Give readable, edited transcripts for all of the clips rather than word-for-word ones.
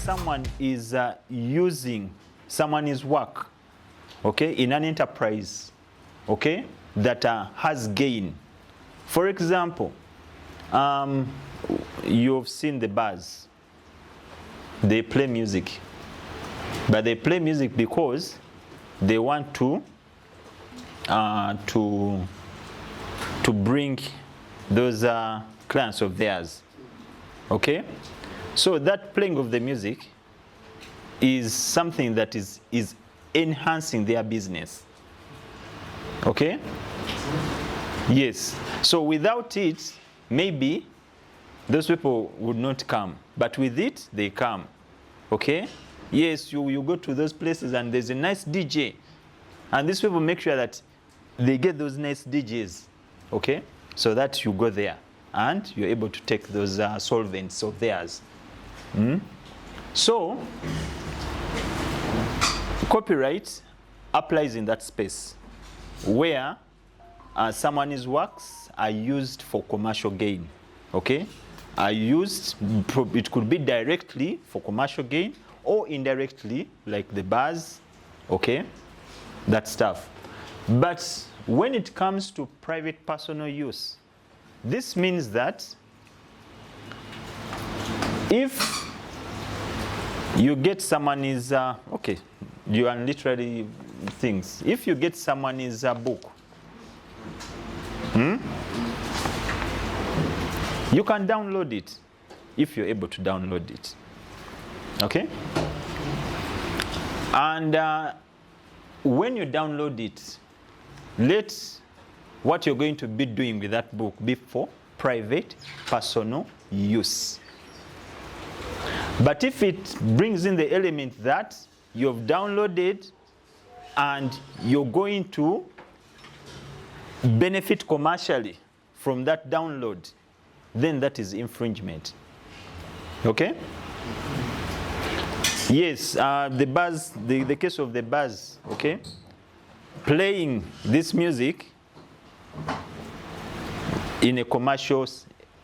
someone is using someone's work, okay, in an enterprise, okay, that has gain. For example, you've seen the bars. They play music, but they play music because they want to bring those clients of theirs, okay? So that playing of the music is something that is enhancing their business, okay? Yes. So without it, maybe those people would not come, but with it, they come, okay? Yes, you go to those places and there's a nice DJ, and these people make sure that they get those nice DJs, okay? So that you go there and you're able to take those solvents of theirs. So copyright applies in that space where someone's works are used for commercial gain, okay? Are used, it could be directly for commercial gain or indirectly, like the bars, okay? That stuff. But when it comes to private personal use, this means that if you get someone's, okay, you are literally things. If you get someone's book, you can download it if you're able to download it, okay? And when you download it, let what you're going to be doing with that book be for private, personal use. But if it brings in the element that you've downloaded and you're going to benefit commercially from that download, then that is infringement. Okay? Yes, the buzz, the case of the buzz, okay? Playing this music in a commercial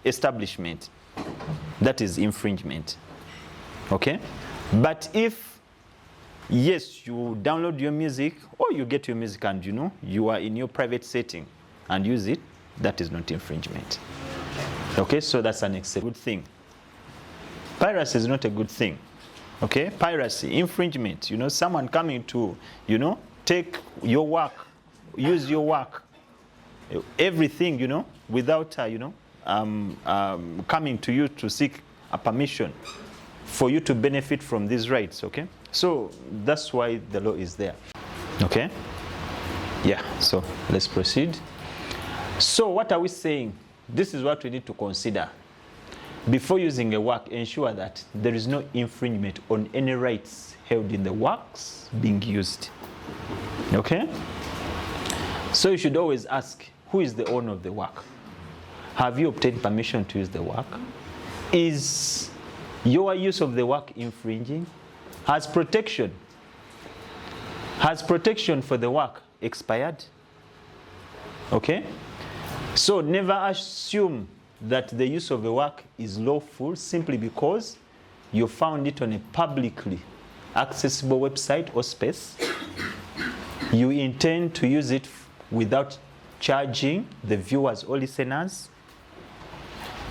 establishment, that is infringement. Okay? But if, yes, you download your music or you get your music and you are in your private setting and use it, that is not infringement. Okay? So that's an good thing. Piracy is not a good thing. Okay? Piracy, infringement, someone coming to, take your work, use your work, everything, without, coming to you to seek a permission for you to benefit from these rights, okay? So that's why the law is there, okay? Yeah, so let's proceed. So what are we saying? This is what we need to consider. Before using a work, ensure that there is no infringement on any rights held in the works being used. Okay? So you should always ask, who is the owner of the work? Have you obtained permission to use the work? Is your use of the work infringing? Has protection for the work expired? Okay? So never assume that the use of the work is lawful simply because you found it on a publicly accessible website or space. You intend to use it without charging the viewers or listeners.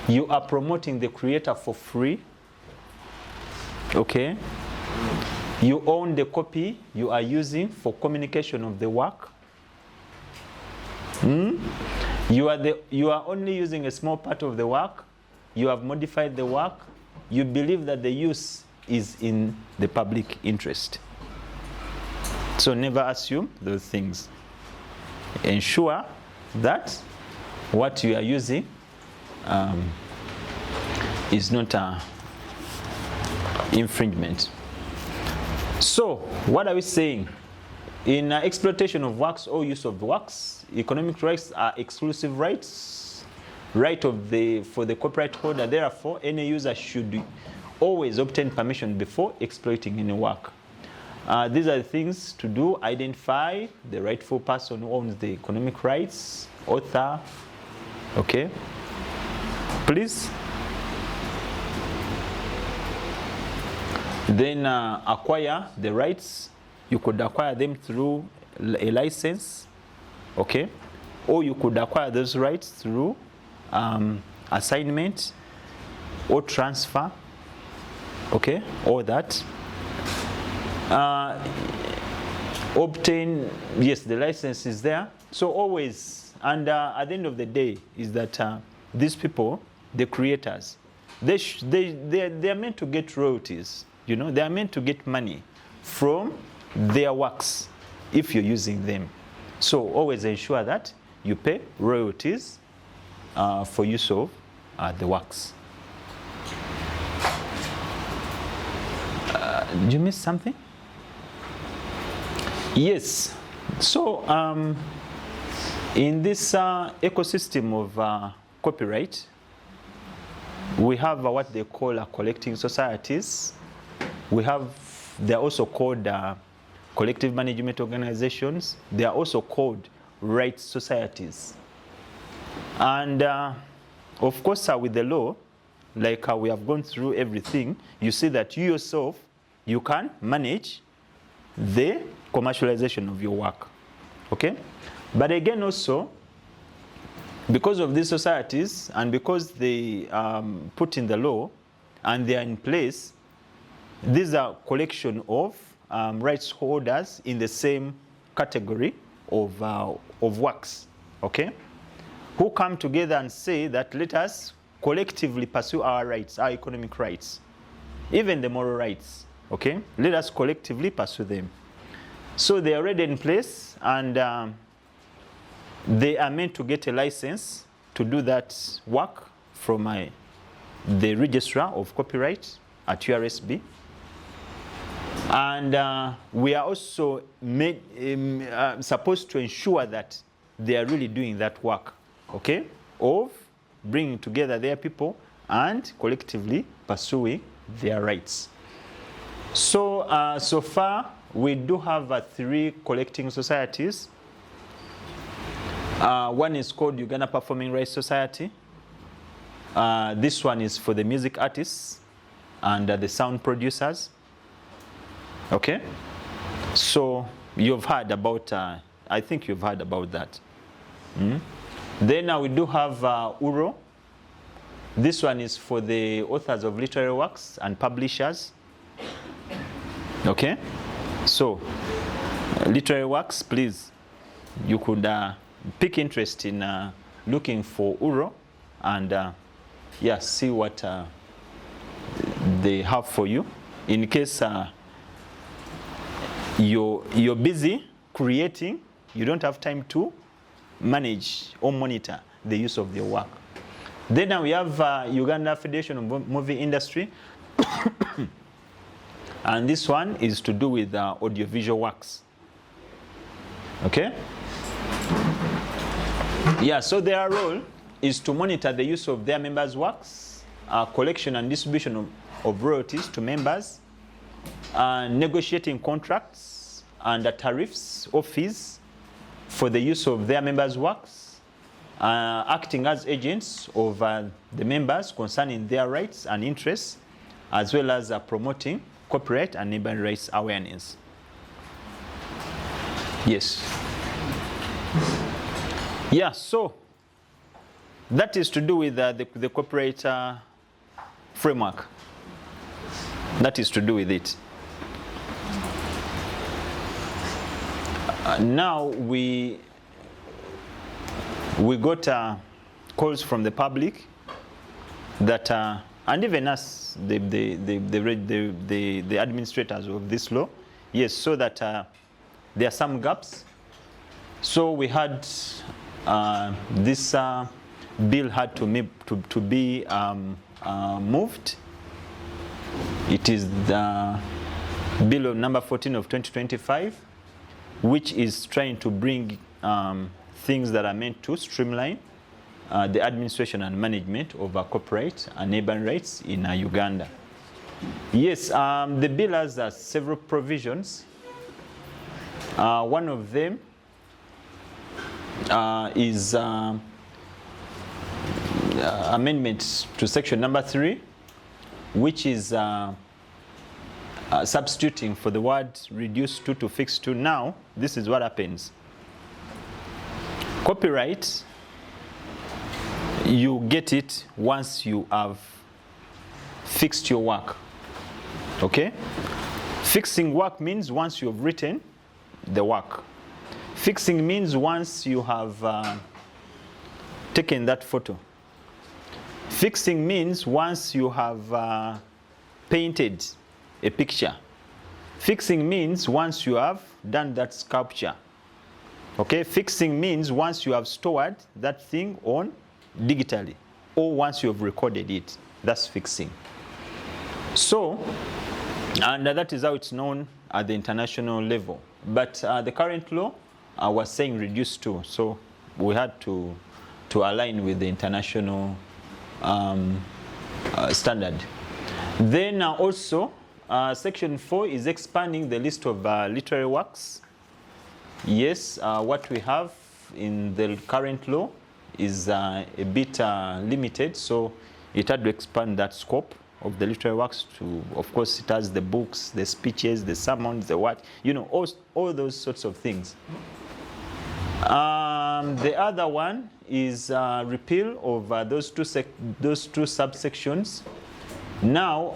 You are promoting the creator for free. Okay? You own the copy you are using for communication of the work. You are only using a small part of the work. You have modified the work. You believe that the use is in the public interest. So never assume those things. Ensure that what you are using is not an infringement. So what are we saying? In exploitation of works or use of works, economic rights are exclusive rights, for the copyright holder. Therefore, any user should always obtain permission before exploiting any work. These are the things to do. Identify the rightful person who owns the economic rights, author. Okay? Please. Then acquire the rights. You could acquire them through a license, okay? Or you could acquire those rights through assignment or transfer, okay? All that. Obtain, yes, the license is there. So always, and at the end of the day, is that these people, the creators, they are meant to get royalties. You know, they are meant to get money from their works if you're using them. So always ensure that you pay royalties for use of the works. Did you miss something? Yes. So in this ecosystem of copyright, we have what they call collecting societies. They're also called collective management organizations. They are also called rights societies. And of course, with the law, like we have gone through everything, you see that you yourself, you can manage the commercialization of your work, okay? But again also, because of these societies and because they put in the law and they are in place, these are collection of rights holders in the same category of works, okay? Who come together and say that let us collectively pursue our rights, our economic rights, even the moral rights, okay? Let us collectively pursue them. So they are already in place, and they are meant to get a license to do that work from the registrar of copyright at URSB. And we are also supposed to ensure that they are really doing that work, okay, of bringing together their people and collectively pursuing their rights. So, so far, we do have 3 collecting societies. One is called Uganda Performing Rights Society. This one is for the music artists and the sound producers. Okay? So you've heard about, I think you've heard about that. Then we do have URO. This one is for the authors of literary works and publishers. Okay? So, literary works, please, you could pick interest in looking for URO and yeah, see what they have for you. In case you're busy creating, you don't have time to manage or monitor the use of their work. Then we have Uganda Federation of Movie Industry. And this one is to do with audiovisual works. Okay? Yeah, so their role is to monitor the use of their members' works, collection and distribution of royalties to members, negotiating contracts and tariffs or fees for the use of their members' works, acting as agents of the members concerning their rights and interests, as well as promoting copyright and neighboring rights awareness. Yes. Yeah, so that is to do with the copyright framework. That is to do with it. Now we got calls from the public that and even us, the administrators of this law, yes, so that there are some gaps. So we had this bill had to be moved. It is the bill number 14 of 2025, which is trying to bring things that are meant to streamline the administration and management of copyright and neighboring rights in Uganda. Yes, the bill has several provisions. One of them is amendment to section number 3, which is substituting for the word reduced to fixed to, now this is what happens. Copyright, you get it once you have fixed your work. Okay? Fixing work means once you have written the work. Fixing means once you have taken that photo. Fixing means once you have painted a picture. Fixing means once you have done that sculpture. Okay? Fixing means once you have stored that thing on digitally, or once you have recorded it. That's fixing. So, and that is how it's known at the international level. But the current law was saying reduced to, so we had to align with the international standard. Then also, Section 4 is expanding the list of literary works. Yes, what we have in the current law is a bit limited, so it had to expand that scope of the literary works to, of course, it has the books, the speeches, the sermons, the what, you know, all those sorts of things. The other one is repeal of those two subsections. Now,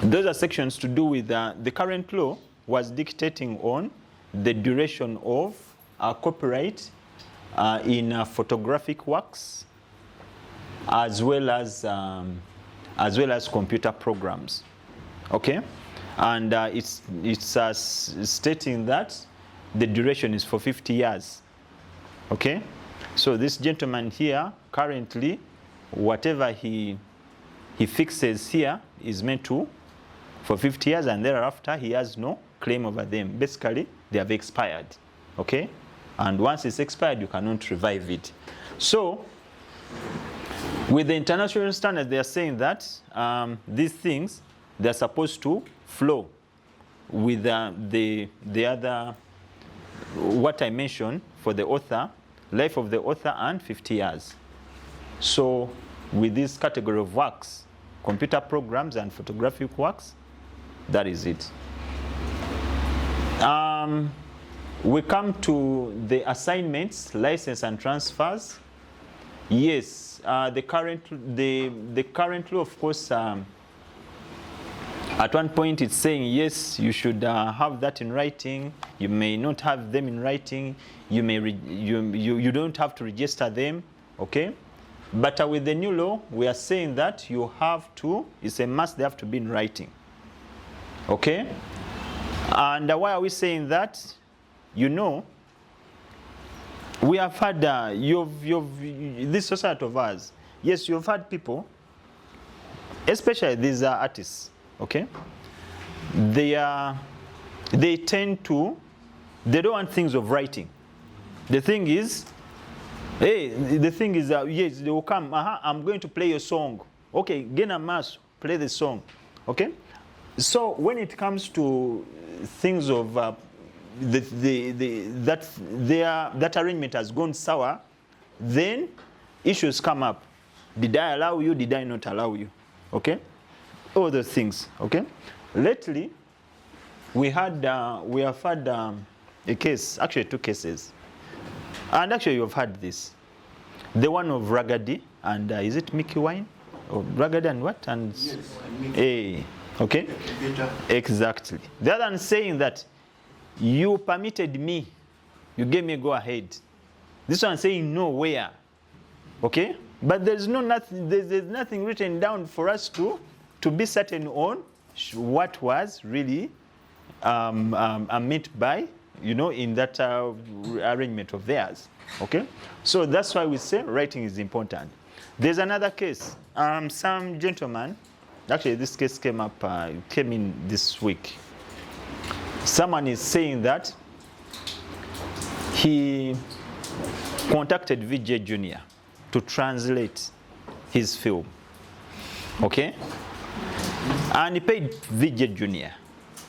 those are sections to do with the current law was dictating on the duration of copyright in photographic works, as well as computer programs. Okay, and it's stating that the duration is for 50 years. Okay, so this gentleman here currently, whatever he fixes here is meant to for 50 years, and thereafter he has no claim over them. Basically, they have expired. Okay, and once it's expired, you cannot revive it. So, with the international standards, they are saying that these things, they're supposed to flow with the other, what I mentioned for the author, life of the author and 50 years. So with this category of works, computer programs and photographic works, that is it. We come to the assignments, license and transfers. Yes, the current law, of course, at one point it's saying, yes, you should have that in writing. You may not have them in writing. You may you don't have to register them, okay? But with the new law, we are saying that you have to, it's a must, they have to be in writing, okay? And why are we saying that? You know, we have had this society of ours. Yes, you've had people, especially these artists. Okay, they tend to, they don't want things of writing. The thing is, hey, yes, they will come. I'm going to play your song. Okay, get a mass, play the song. Okay, so when it comes to things of that arrangement has gone sour, then issues come up. Did I allow you? Did I not allow you? Okay, all those things. Okay, lately we have had a case, actually 2 cases, and actually you've had this. The one of Ragadi and is it Mickey Wine? Or Ragadi and what? And yes, A. Okay, exactly. The other one saying that you permitted me, you gave me a go ahead. This one saying no, where? Okay, but there's nothing written down for us to be certain on what was really meant by, you know, in that arrangement of theirs. Okay, so that's why we say writing is important. There's another case. Some gentleman, actually this case came in this week. Someone is saying that he contacted VJ Jr. to translate his film. Okay? And he paid VJ Jr.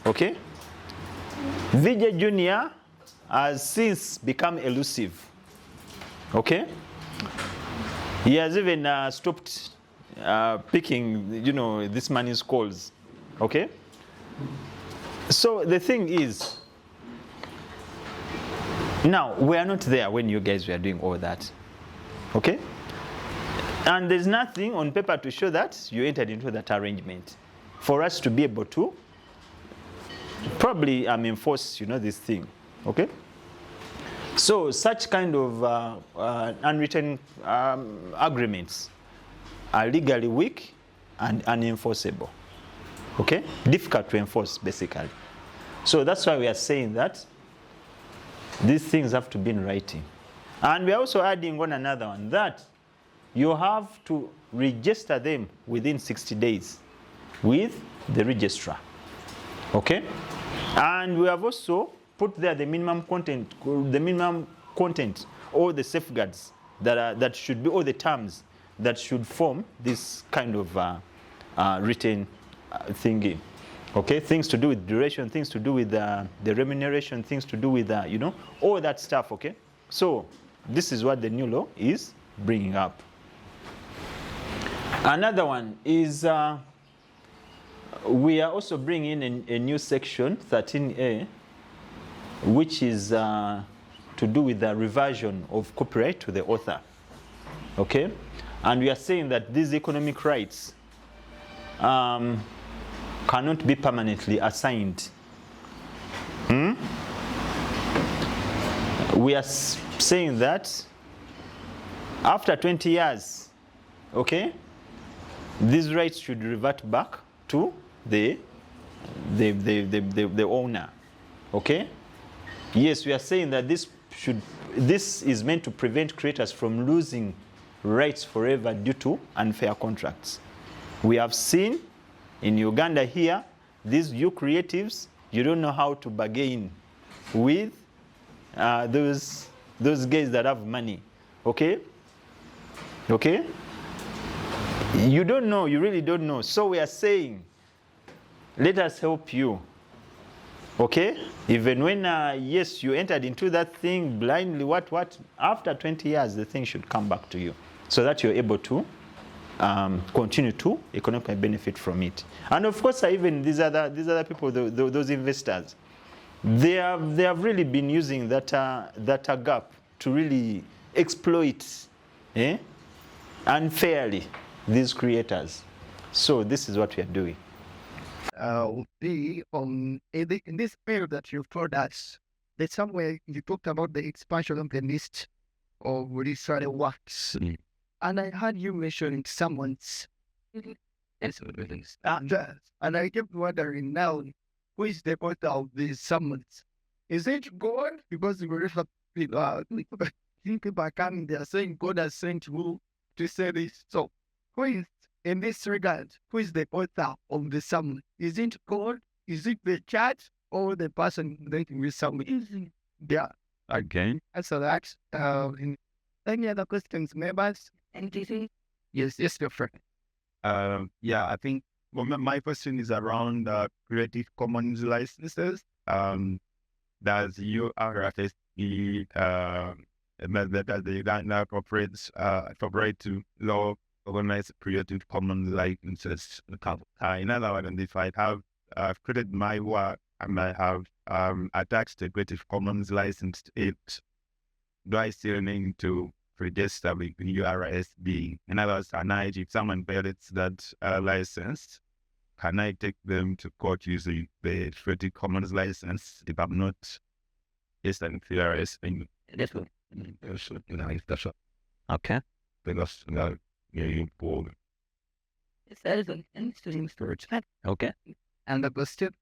Okay? VJ Jr. has since become elusive. Okay? He has even stopped picking, you know, this man's calls. Okay? So the thing is, now we are not there when you guys were doing all that, okay? And there's nothing on paper to show that you entered into that arrangement for us to be able to probably enforce, this thing, okay? So such kind of unwritten agreements are legally weak and unenforceable, okay? Difficult to enforce, basically. So that's why we are saying that these things have to be in writing. And we are also adding on another one, that you have to register them within 60 days with the registrar, okay? And we have also put there the minimum content, or the safeguards that should be, or the terms that should form this kind of written thingy. Okay, things to do with duration, things to do with the remuneration, things to do with all that stuff. Okay, so this is what the new law is bringing up. Another one is we are also bringing in a new section 13A, which is to do with the reversion of copyright to the author. Okay, and we are saying that these economic rights cannot be permanently assigned. We are saying that after 20 years, okay, these rights should revert back to the owner. Okay? Yes, we are saying that this is meant to prevent creators from losing rights forever due to unfair contracts. We have seen in Uganda here, these you creatives, you don't know how to bargain with those guys that have money. Okay? Okay? You don't know, you really don't know. So we are saying, let us help you. Okay? Even when, yes, you entered into that thing blindly, what, after 20 years, the thing should come back to you so that you're able to continue to economically benefit from it. And of course, even these other people, those investors, they have really been using that gap to really exploit unfairly these creators. So this is what we are doing. In this period that you've told us, that somewhere you talked about the expansion of the list of registered works. And I heard you mentioning someone's. And I kept wondering now, who is the author of these summons? Is it God? Because we have people are coming, they are saying God has sent you to say this. So, who is, in this regard, who is the author of the summon? Is it God? Is it the church? Or the person that will summon? Yeah. Again? So that, any other questions, members? Anything? Yes, your friend. Yeah, I think my question is around Creative Commons licenses. Does URFSB that the Uganda corporate to law organize Creative Commons licenses? In other words, if I have created my work and I have attached a Creative Commons license to it, do I still need to register with the URSB? In other words, if someone violates that license, can I take them to court using the Creative Commons license if I'm not registering with the URSB? Okay. Because okay. And the question?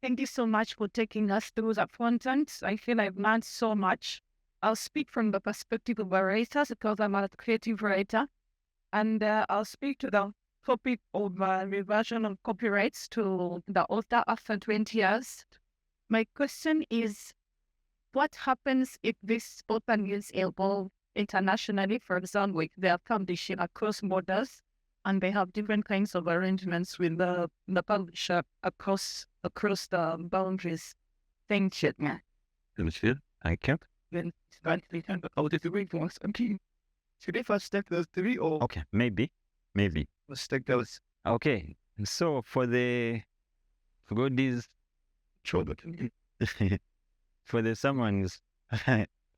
Thank you so much for taking us through that content. I feel I've learned so much. I'll speak from the perspective of a writer because I'm a creative writer. And I'll speak to the topic of reversion of copyrights to the author after 20 years. My question is, what happens if this author is involved internationally? For example, if they are publishing across borders and they have different kinds of arrangements with the publisher across the boundaries. Thank you. Thank you. Then should I first take those three or? Okay, maybe. Let's take those. Okay, so for the God is children. for the sermons.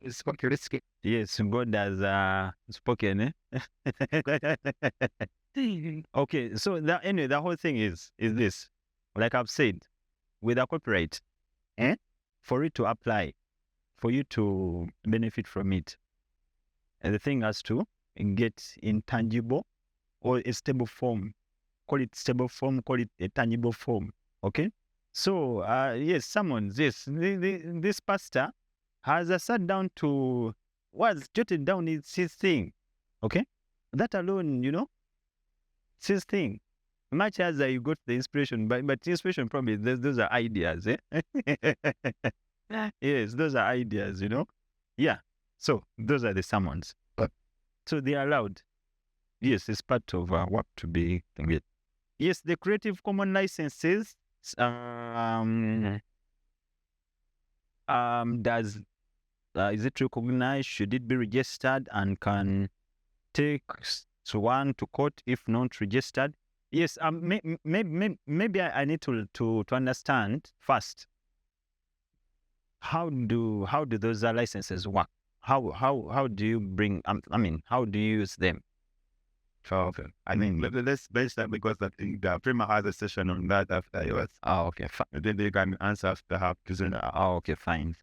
It's fucking risky. Yes, God has spoken. Okay, so anyway, the whole thing is this. Like I've said, with a copyright, for it to apply, for you to benefit from it, and the thing has to get in tangible or a stable form. Call it stable form, call it a tangible form. Okay? So, yes, someone, yes, this pastor has sat down to, was jotted down his thing. Okay? That alone, it's his thing. Much as you got the inspiration, but inspiration probably, those are ideas. Yes, those are ideas, Yeah. So, those are the sermons. So, they are allowed. Yes, it's part of what to be. Yes, the Creative Commons licenses does is it recognized? Should it be registered, and can take one to court if not registered? Yes. Maybe I need to understand first. How do those licenses work? How do you bring? How do you use them? Okay. I mean, let's base that, because I think the Prima has a session on that after yours. Oh, okay. And then they can answer after half. Oh, okay, fine.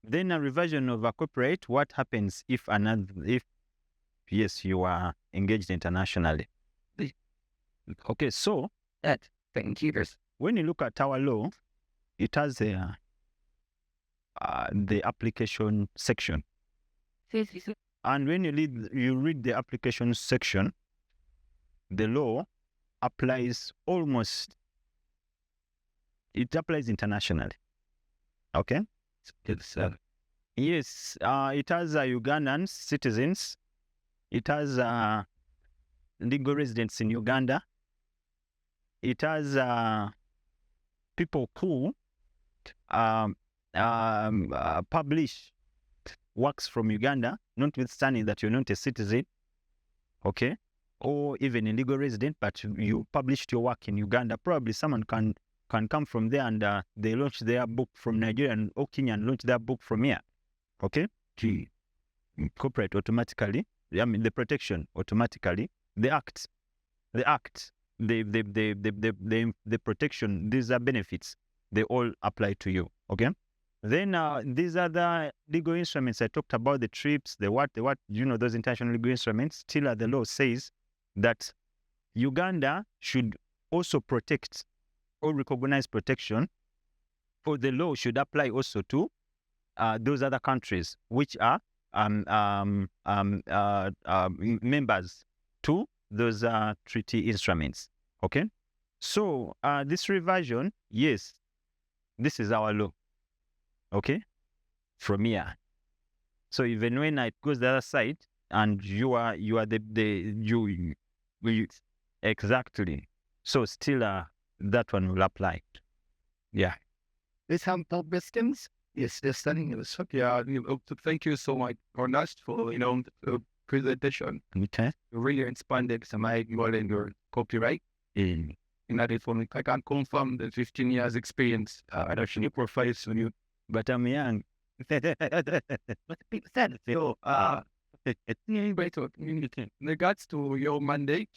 Then a reversion of a copyright. What happens if yes, you are engaged internationally? Okay, so Thank you. when you look at our law, it has the application section. And when you read the application section, the law applies it applies internationally. Okay? It's Yes, it has Ugandan citizens. It has legal residents in Uganda. It has people who publish works from Uganda, notwithstanding that you're not a citizen, okay, or even a legal resident, but you published your work in Uganda. Probably someone can come from there, and they launch their book from Nigeria or Kenya and launch their book from here, okay? Copyright automatically, the protection automatically, the protection, these are benefits, they all apply to you, okay? Then these are the legal instruments I talked about, the TRIPS, the what, those international legal instruments. Still, the law says that Uganda should also protect or recognize protection, or the law should apply also to those other countries which are members to those treaty instruments. Okay, so this reversion, yes, this is our law. Okay, from here. So even when it goes the other side, and you are exactly. So still that one will apply. Yeah. Let's have questions. Yes, they're studying it. Yeah, thank you so much for that, for the presentation. Okay. You really expanded some more in your copyright. In that for me, I can confirm the 15 years experience. I actually profiles on you. But I'm young. But people said so. In regards to your mandate,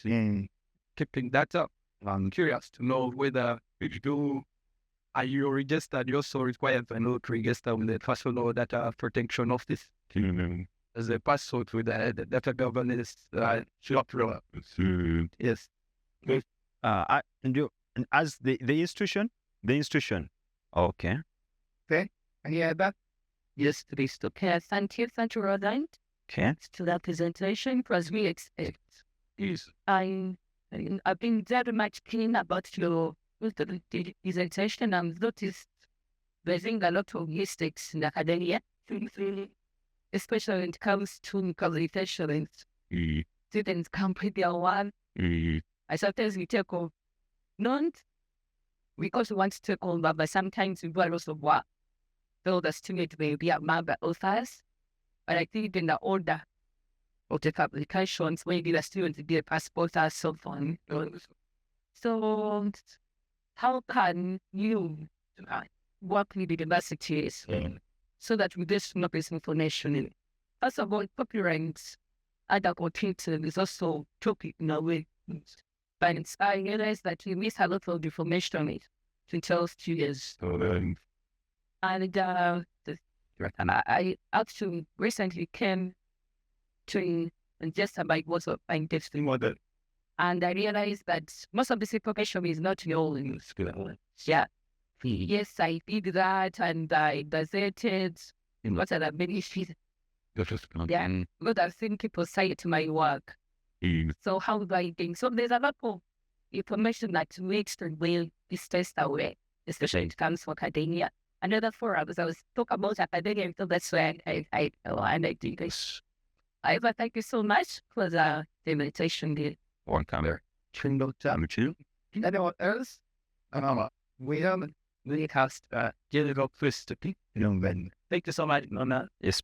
keeping that up, I'm curious to know whether are you registered? You also required to know to register with the Personal Law Data Protection Office as a password with the data governance software. Yes. And as the institution. Okay. Okay. And yeah, that. Yes, please. Okay, thank you, Roland. Okay. To that presentation, it was really expert. Yes. I've been very much keen about your presentation. I've noticed there's a lot of mistakes in academia, especially when it comes to communication. Students can't put their one. I sometimes we take off not because we want to take over, but sometimes we do a lot of work. So the student may be among the authors, but I think in the order of the publications, maybe the student will be a passport or so on. So how can you work with universities so that we get not this information in? First of all, copyright other content is also topic in a way. But I realized that we miss a lot of information in 12 years. And I actually recently came to just about what's up and testing model. And I realized that most of this information is not your own. Yeah. Yes, I did that and I gazetted. What are the benefits? Yeah. But I've seen people say it to my work. So how do I think? So there's a lot of information that makes the way is test away, especially in terms of academia. Another forums I was talk about academia, so that's where I do this. But thank you so much for the invitation there. One camera. Anyone else? We haven't really cast general first to pick, then. Thank you so much, Nona. Yes.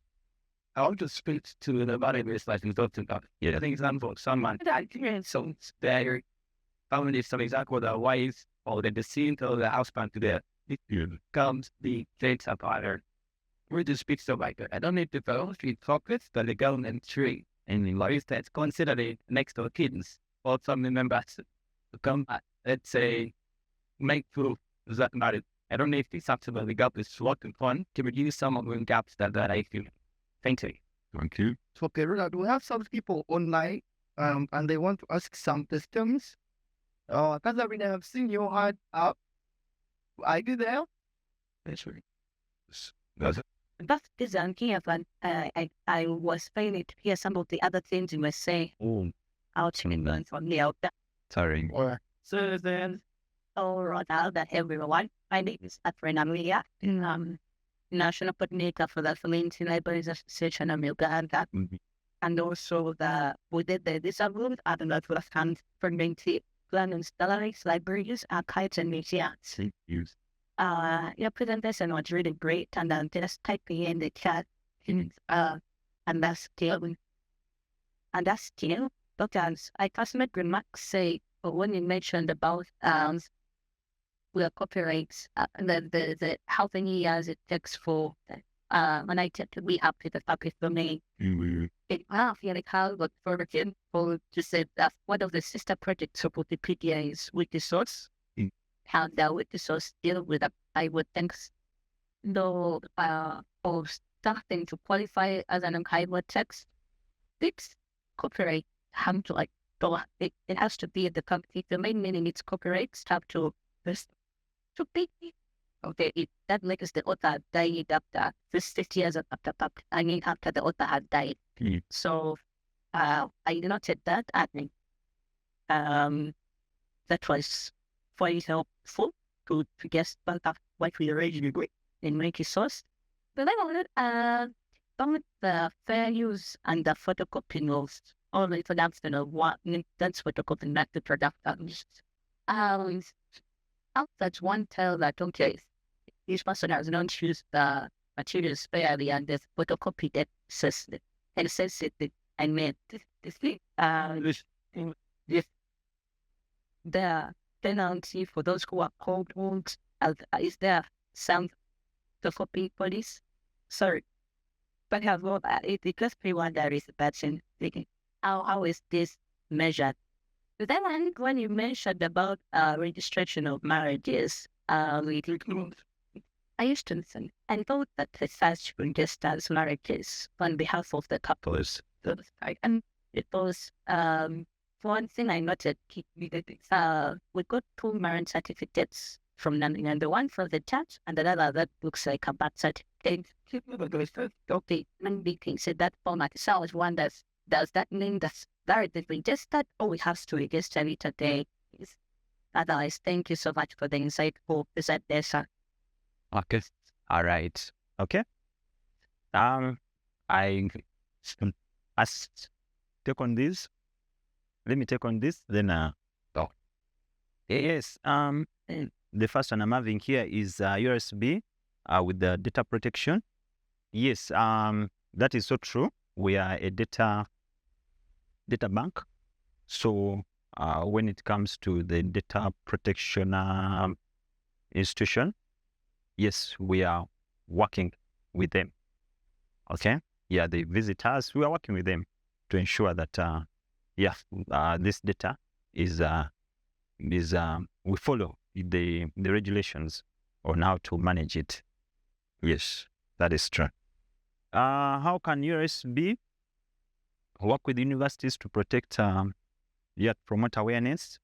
I want to speak to the body waste like we talked about. Yeah. An example of someone that so their family, some example, the wife or the deceased or the husband to their comes the dates apart. We just speak so like that. I don't need to go street pockets, but the government tree and what is that considered it next to kids or family members to come, let's say, make proof that matter. I don't know if it's something that the gap is working on to reduce some of the gaps that I feel. Thank you. Thank you. So, Peruna, we have some people online and they want to ask some questions. Because I have seen your hand up. Are you there? That's right. That is unclear, but I was failing to hear some of the other things you were saying. Oh, Out from the out. sorry. So then, All that everyone. My name is Catherine Amelia, National Coordinator for the Community Libraries Association of Uganda, and also we did the disabled and that was hand for community planning galleries, libraries, archives, and museums. Your presentation was really great, and I'm just typing in the chat, and that's still, because I just made remarks say when you mentioned about the copyrights, the how many years it takes for when I tend to be up to the public domain. How but for the people to say that one of the sister projects of Wikipedia is Wikisource. How the Wikisource deal with that, I would think though of starting to qualify as an archival text, it's copyright have to like go it has to be at the public domain, meaning its copyrights have to first to be okay, that makes the author died after this 50 years after after the author had died. So I noted that I think that was quite helpful to guess about what we already agree in Wikisource. But I wanted about the fair use and the photocopying of all the production of what that's photocopying back to production. That's one tell that okay, each person has not used the materials fairly and the photocopy that says it and says it I mean the penalty for those who are called wounds is there some photocopy police? Sorry. But it just be one that is a person thinking how is this measured? But then when you mentioned about registration of marriages, I used to listen and thought that the such registers marriages on behalf of the couples. And it was one thing I noted. We got 2 marriage certificates from them, and the one from the church and another that looks like a birth certificate. Okay, and big thing said that format. So I was wondering, does that mean that registered or we have to register it today? Otherwise, thank you so much for the insightful presentation. Okay. All right. Okay. I take on this. Let me take on this. Then yes. The first one I'm having here is USB with the data protection. Yes. That is so true. We are a data bank. So when it comes to the data protection institution, yes, we are working with them. Okay? Yeah, they visit us. We are working with them to ensure that, this data is we follow the regulations on how to manage it. Yes, that is true. How can USB work with universities to protect, promote awareness?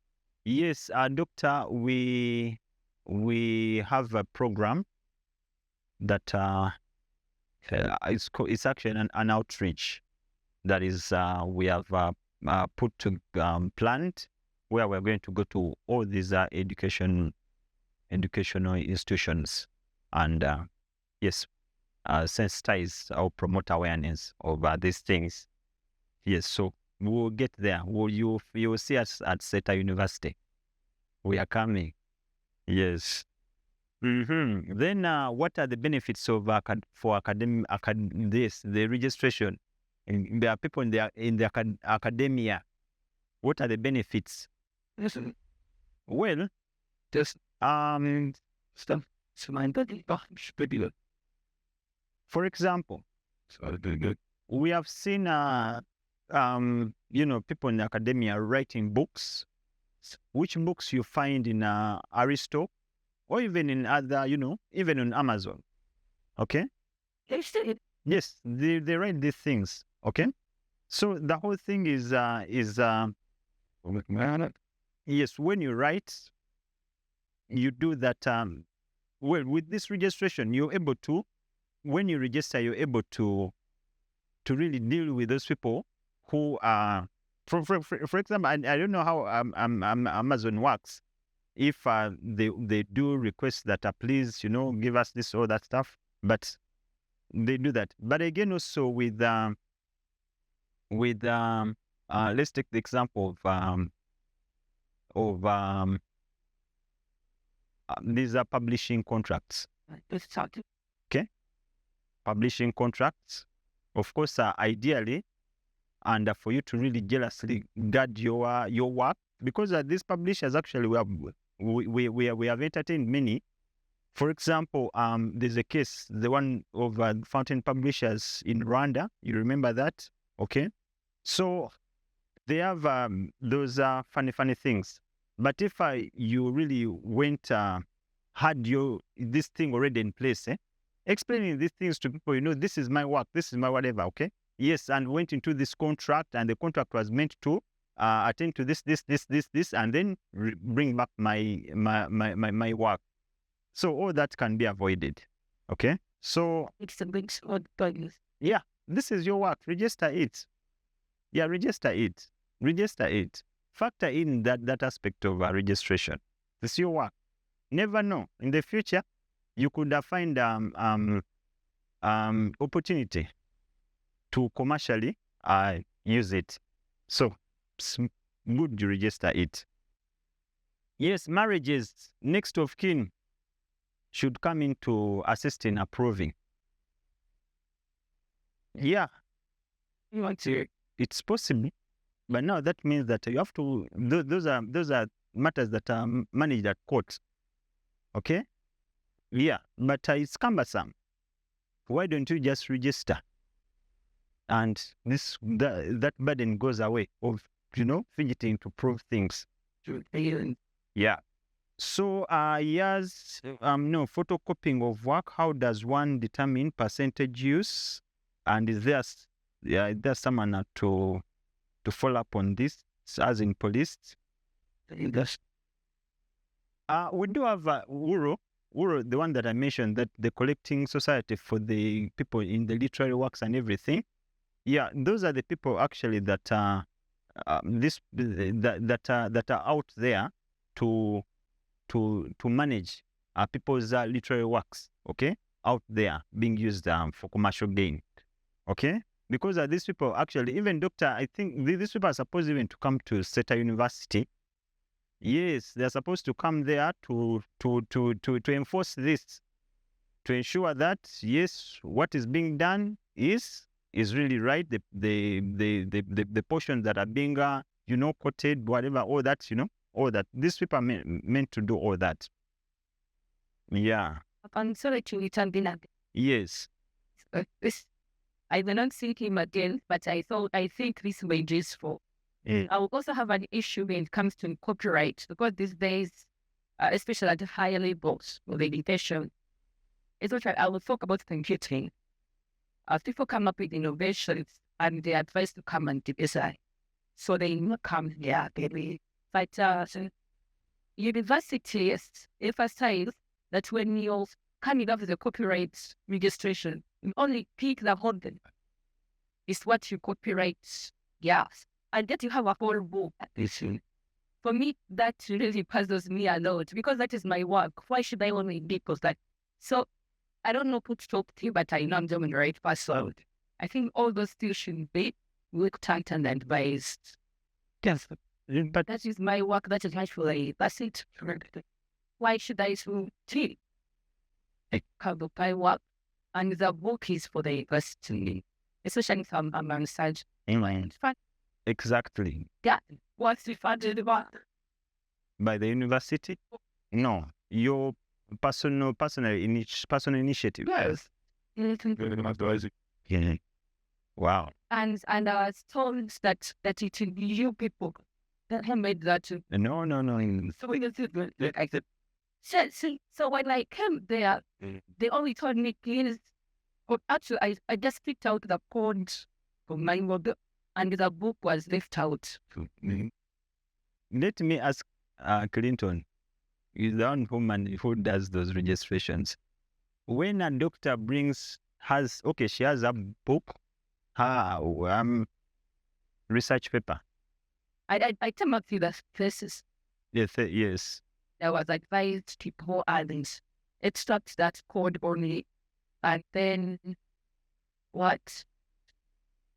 Yes, doctor, we have a program that it's actually an outreach that is we have put to planned, where we're going to go to all these educational institutions and sensitize or promote awareness of these things. Yes, so we'll get there. You will see us at SETA University. We are coming. Yes. Then what are the benefits of for the registration? There are people in the academia. What are the benefits? Yes, Well, just stuff. for example, we have seen people in academia writing books, which books you find in Aristo, or even in other, even on Amazon. Okay? Yes, they write these things. Okay? So the whole thing is yes, when you write, you do that. Well, with this registration, you're able to, when you register, you're able to really deal with those people who are, for example, I don't know how Amazon works. If they do request that please, give us this or that stuff, but they do that. But again, also with let's take the example of these are publishing contracts. Okay, publishing contracts. Of course, ideally, and for you to really jealously guard your work, because these publishers actually we have entertained many. For example, there's a case, the one of Fountain Publishers in Rwanda. You remember that? Okay, so they have those funny things. But if you really went had this thing already in place, explaining these things to people, this is my work, this is my whatever, okay? Yes, and went into this contract, and the contract was meant to attend to this, and then bring back my work. So all that can be avoided, okay? So It's a big spot, but yeah, this is your work. Register it. Yeah, register it. Register it. Factor in that aspect of registration. This is your work. Never know. In the future, you could find opportunity to commercially use it. So it's good you register it. Yes, marriages, next of kin should come in to assist in approving. Yeah, You want to? it's possible, but now that means that you have to. Those are matters that are managed at court. Okay. Yeah, but it's cumbersome. Why don't you just register? And that burden goes away of fidgeting to prove things. Yeah. So yes, no photocopying of work. How does one determine percentage use? And is there someone to follow up on this, as in police? We do have Uro, the one that I mentioned, that the collecting society for the people in the literary works and everything. Yeah, those are the people actually that are that are out there to manage people's literary works. Okay, out there being used for commercial gain. Okay, because these people actually, even doctor, I think these people are supposed even to come to SETA University. Yes, they're supposed to come there to enforce this, to ensure that yes, what is being done is really right. The portions that are being quoted, whatever, all that, all that. These people are meant to do all that. Yeah. I'm sorry to return dinner. Yes. This, I will not see him again, but I think this may be useful. Mm. I will also have an issue when it comes to copyright, because these days, especially at higher levels of education, it's what I will talk about computing. People come up with innovations and they advise to come and design. So they not come here, baby. But universities emphasize that when you're coming up with a copyright registration, you only pick the content. It's what you copyright, yes. And that you have a whole book. For me, that really puzzles me a lot, because that is my work. Why should I only pick that? So I don't know who to talk to, but I know I'm doing the right person. I think all those things should be looked at and advised. Yes. But That is my work. That is my play. That's it. Why should I do tea? I cover my work, and the book is for the university, especially if I'm on research. exactly. Yeah, what's the funded work? By the university? No. Your personal initiative. Yes. Mhm. Yeah. Wow. And I was told that it will be you people that have made that. No. So we can so when I came there, they only told me, please. But actually, I just picked out the code from my model, and the book was left out. Let me ask Clinton, is the one who does those registrations. When a doctor she has a book, research paper. I came up with the thesis. Yes. I was advised to go and extract that code only, and then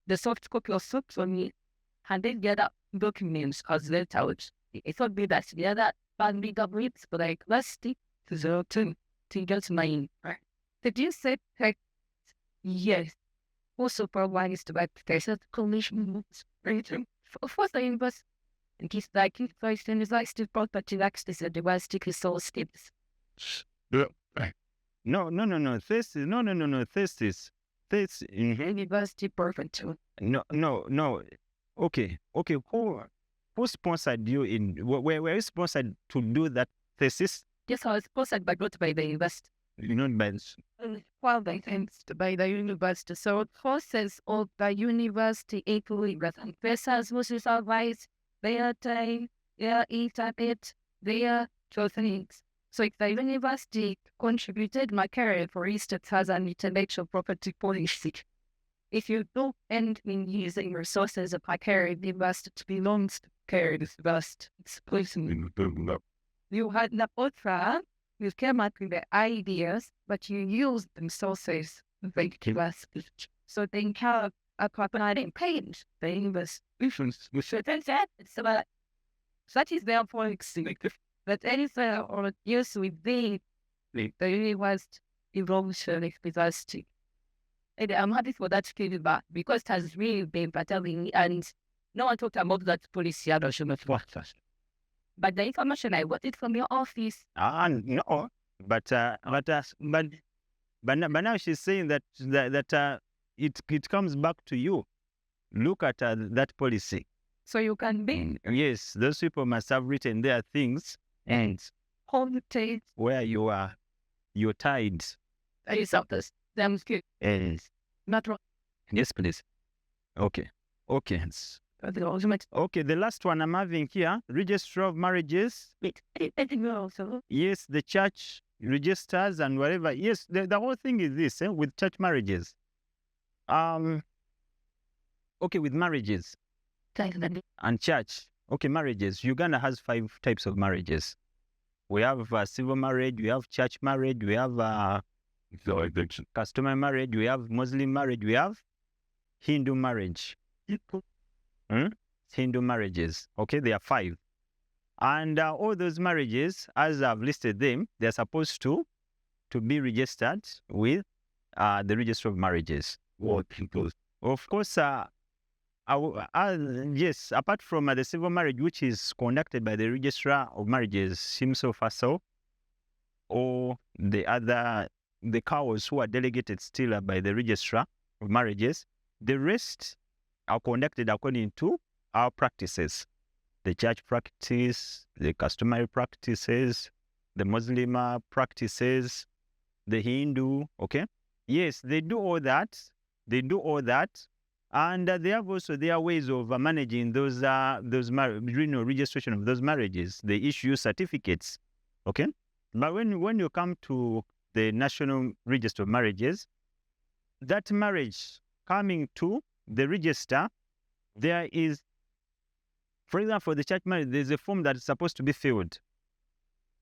the soft copy of soap on me, and then the other documents was left out. It thought me that the other family documents, but like, let's stick to the to get mine. Did you say that? Yes. Also provides the reputation commission. Of course, I invest. And he's like, first and is like to property access at the West resource tips. No. Thesis. No. Thesis. University perfect too. No. Okay. Who sponsored you in? Were you sponsored to do that thesis? Yes, I was sponsored by the university. Not by. Well, by the university. So the process of the university equally with professors who supervise their time, their internet, their things. So if the university contributed my career, for instance, as an intellectual property policy, if you don't end in using resources of my career, the university belongs to career is best. It's poison. You had the author, you came up with the ideas, but you used the sources like university. So they have a proper page, the investigations. So that's that. It's about that is therefore that anything or use with the university evolution university. And I'm happy for that feedback because it has really been battling me, and no one talked about that policy adoption of what. But the information I got it from your office. No. But now she's saying that it comes back to you. Look at that policy. So you can be. Yes, those people must have written their things and Hold the where you're tied. that is up this. Them good. Yes. Not wrong. Yes, please. Okay. The ultimate. Okay, the last one I'm having here, Registrar of Marriages. I think also. Yes, the church registers and whatever. Yes, the whole thing is this, with church marriages. Okay, with marriages and church. Okay, marriages. Uganda has 5 types of marriages. We have civil marriage, we have church marriage, we have customary marriage, we have Muslim marriage, we have Hindu marriage. Hindu marriages. Okay, there are 5. And all those marriages, as I've listed them, they're supposed to be registered with the Register of Marriages. Of course, yes, apart from the civil marriage, which is conducted by the Registrar of Marriages himself or so, or the cows who are delegated still by the registrar of marriages. The rest are conducted according to our practices, the church practice, the customary practices, the Muslim practices, the Hindu. Okay, yes, they do all that. They do all that, and they have also their ways of managing those registration of those marriages. They issue certificates. Okay, but when you come to the National Register of Marriages, that marriage coming to the register, there is, for example, for the church marriage, there's a form that is supposed to be filled.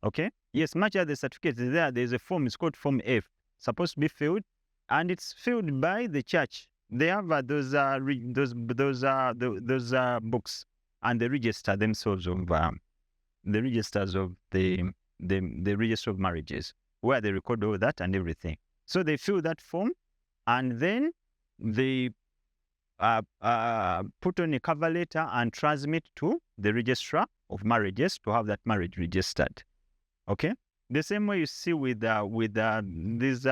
Okay? Yes, much as the certificate is there, there's a form, it's called Form F, supposed to be filled, and it's filled by the church. They have those books, and the register themselves of the registers of the register of marriages, where they record all that and everything. So they fill that form, and then they put on a cover letter and transmit to the registrar of marriages to have that marriage registered. Okay, the same way you see with these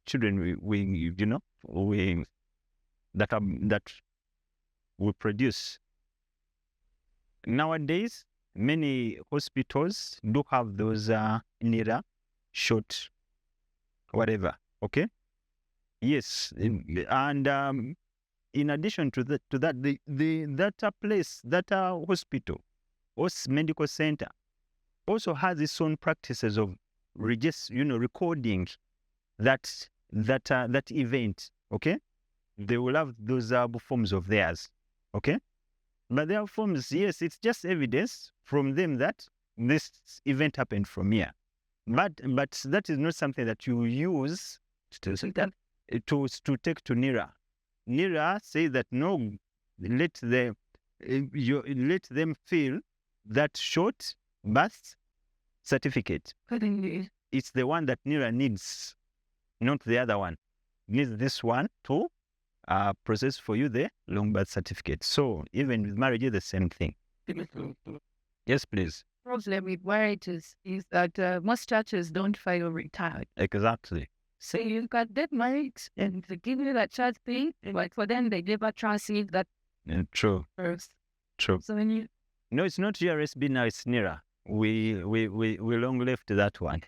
children that we produce nowadays. Many hospitals do have those NIRA short, whatever. Okay, yes, and in addition to that, that place, that hospital or medical center also has its own practices of recording that event. Okay, they will have those forms of theirs. Okay, but their forms, yes, it's just evidence from them that this event happened from here. But that is not something that you use to take to NIRA. NIRA say that no, let them fill that short birth certificate. It's the one that NIRA needs, not the other one. Needs this one to process for you the long birth certificate. So even with marriage, it's the same thing. Yes, please. Problem with marriages is that most churches don't file return. Exactly. So you got get married and they give you that church thing, but for them they never translate that True. first. True. So when you No, it's not GRSB now, it's NIRA. We long left that one.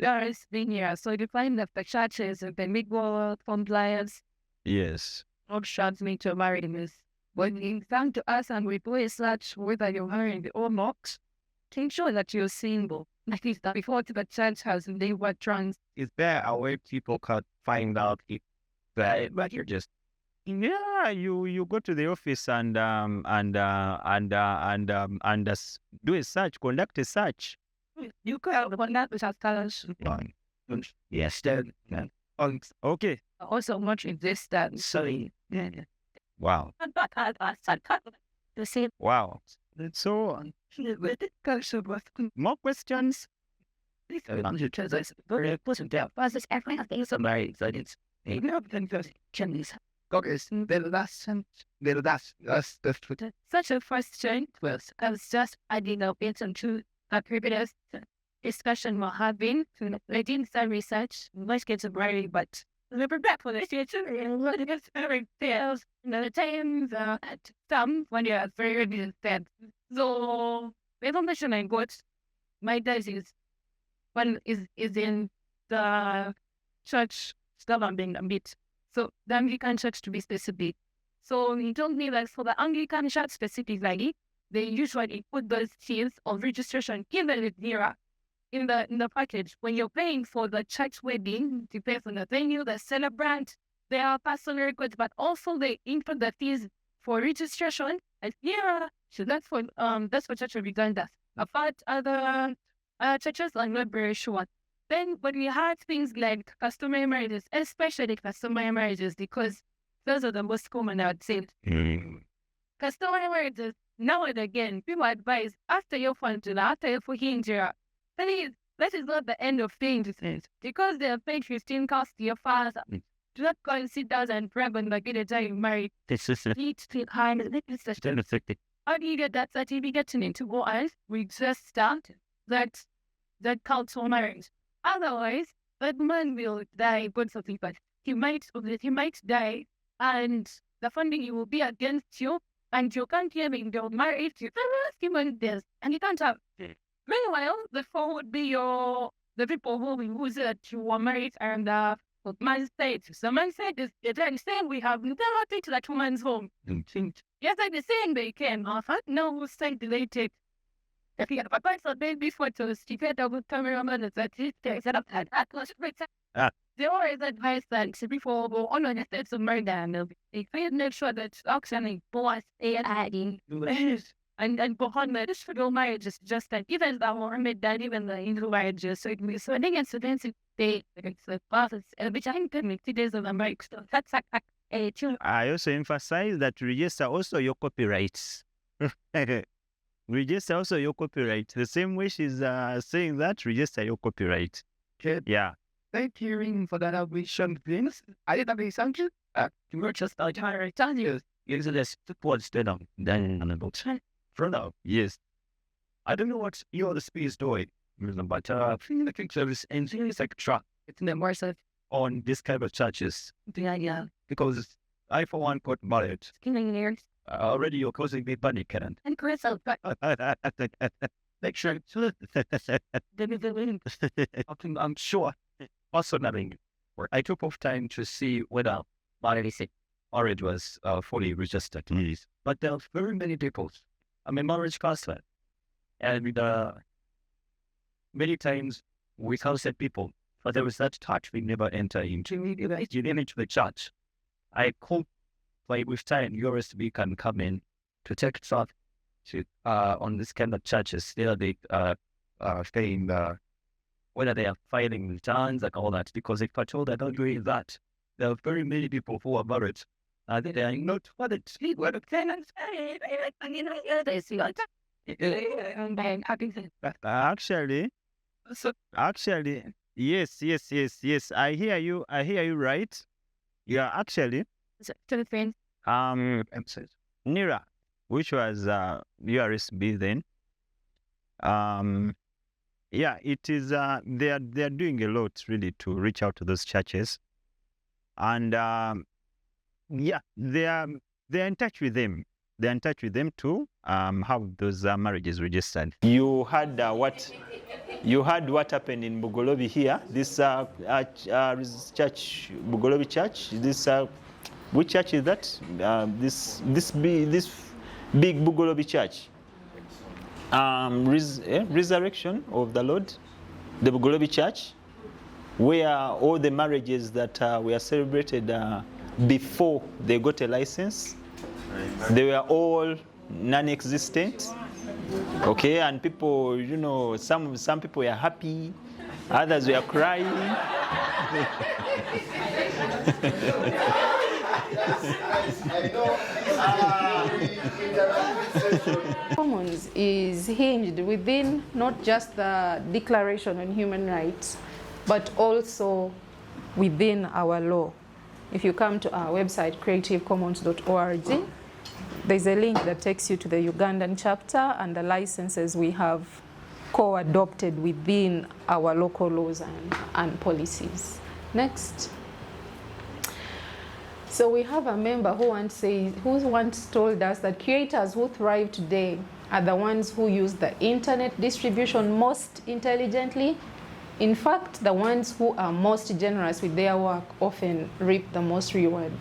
there is been here, so you find that the churches and the legal compliance Yes. not transmit your marriages. When you come to us and we do a search whether you're married or not, to ensure that you're single. That is that before the church has labor trans. Is there a way people can find out if that you're just Yeah, you go to the office and do a search, conduct a search. You can contact with our scholars. yes, then Okay. Also much existence. So Wow. the same Wow. So more questions? Okay, that's such a question was I was just adding up into a previous discussion we're having. I did some research, let's get some writing, but we're prepared for this future. What is very fails the times at some when you are very bad. So the information I got, my dad is one is in the church development a bit. So the Anglican church to be specific. So he told me that for the Anglican church specifically, they usually put those fees of registration in the NIRA, in the package. When you're paying for the church wedding, you pay for the venue, the celebrant, there are personal records, but also they include the fees for registration at NIRA. So that's for Church of Uganda. Apart other churches, I'm not very sure. Then when we had things like customary marriages, especially customary marriages, because those are the most common, I would say. Customary marriages, now and again, people advise after your fantula, after your fuhinjira, please, that is not the end of things. Because they have paid 15 costs to your father. Do not go and sit down and brag on the good time you married. Need to kind of how do you get that certificate into go on? We just start that council marriage. Otherwise, that man will die, God forbid, but he might die, and the funding will be against you, and you can't even get married to human beings, and you can't have. Meanwhile, the four would be the people who said you were married, and man said, so man said is then saying we have never take to that woman's home. Yes, like the saying they came off. No, who said deleted. If you have a person before to stick it up with cameraman, that's it. Set up that. They always advise that before go on the steps of murder, and they make sure that actually boys stay adding. And behind that, this federal marriage is just that even the Mohammed that even the Hindu marriages. So I think it's the process, which I think makes 2 days of the marriage. So that's a I also emphasize that register also your copyrights. Register also your copyright. The same way she's saying that, register your copyright. Okay. Yeah. Thank you for that admission, things. I didn't have any sanction. You just entire time. Yes, there's towards the then about for now. Yes. I don't know what your the speed is doing, but I think service and it's like a truck. It's in the mercy On this kind of churches. Yeah. Because I for one got married. Years. Already you're causing me panic, Karen. And Chris, Make sure. I'm sure. Also nothing. I took off time to see whether marriage was fully registered. But there are very many people. I'm a marriage counselor. And many times we counsel people, but there was that touch we never enter into. You didn't into the church. I hope by with time URSB can come in to take charge to on this kind of churches. They are saying whether they are filing returns and all that. Because if I told they're not doing that, there are very many people who are married. They are not what it is. What the tenants actually, yes. I hear you right. Yeah, actually. Nira, which was URSB then. Yeah, it is. They are doing a lot really to reach out to those churches, and yeah, they are in touch with them. They're in touch with them to have those marriages registered. You heard what happened in Bugolobi here. This church, Bugolobi Church. This which church is that? This big Bugolobi Church. Resurrection of the Lord, the Bugolobi Church, where all the marriages that were celebrated before they got a license, they were all non-existent. Okay, and people, some people were happy, others were crying. Commons is hinged within not just the Declaration on Human Rights, but also within our law. If you come to our website, creativecommons.org, there's a link that takes you to the Ugandan chapter and the licenses we have co-adopted within our local laws and policies. Next. So we have a member who once told us that creators who thrive today are the ones who use the internet distribution most intelligently. In fact, the ones who are most generous with their work often reap the most reward.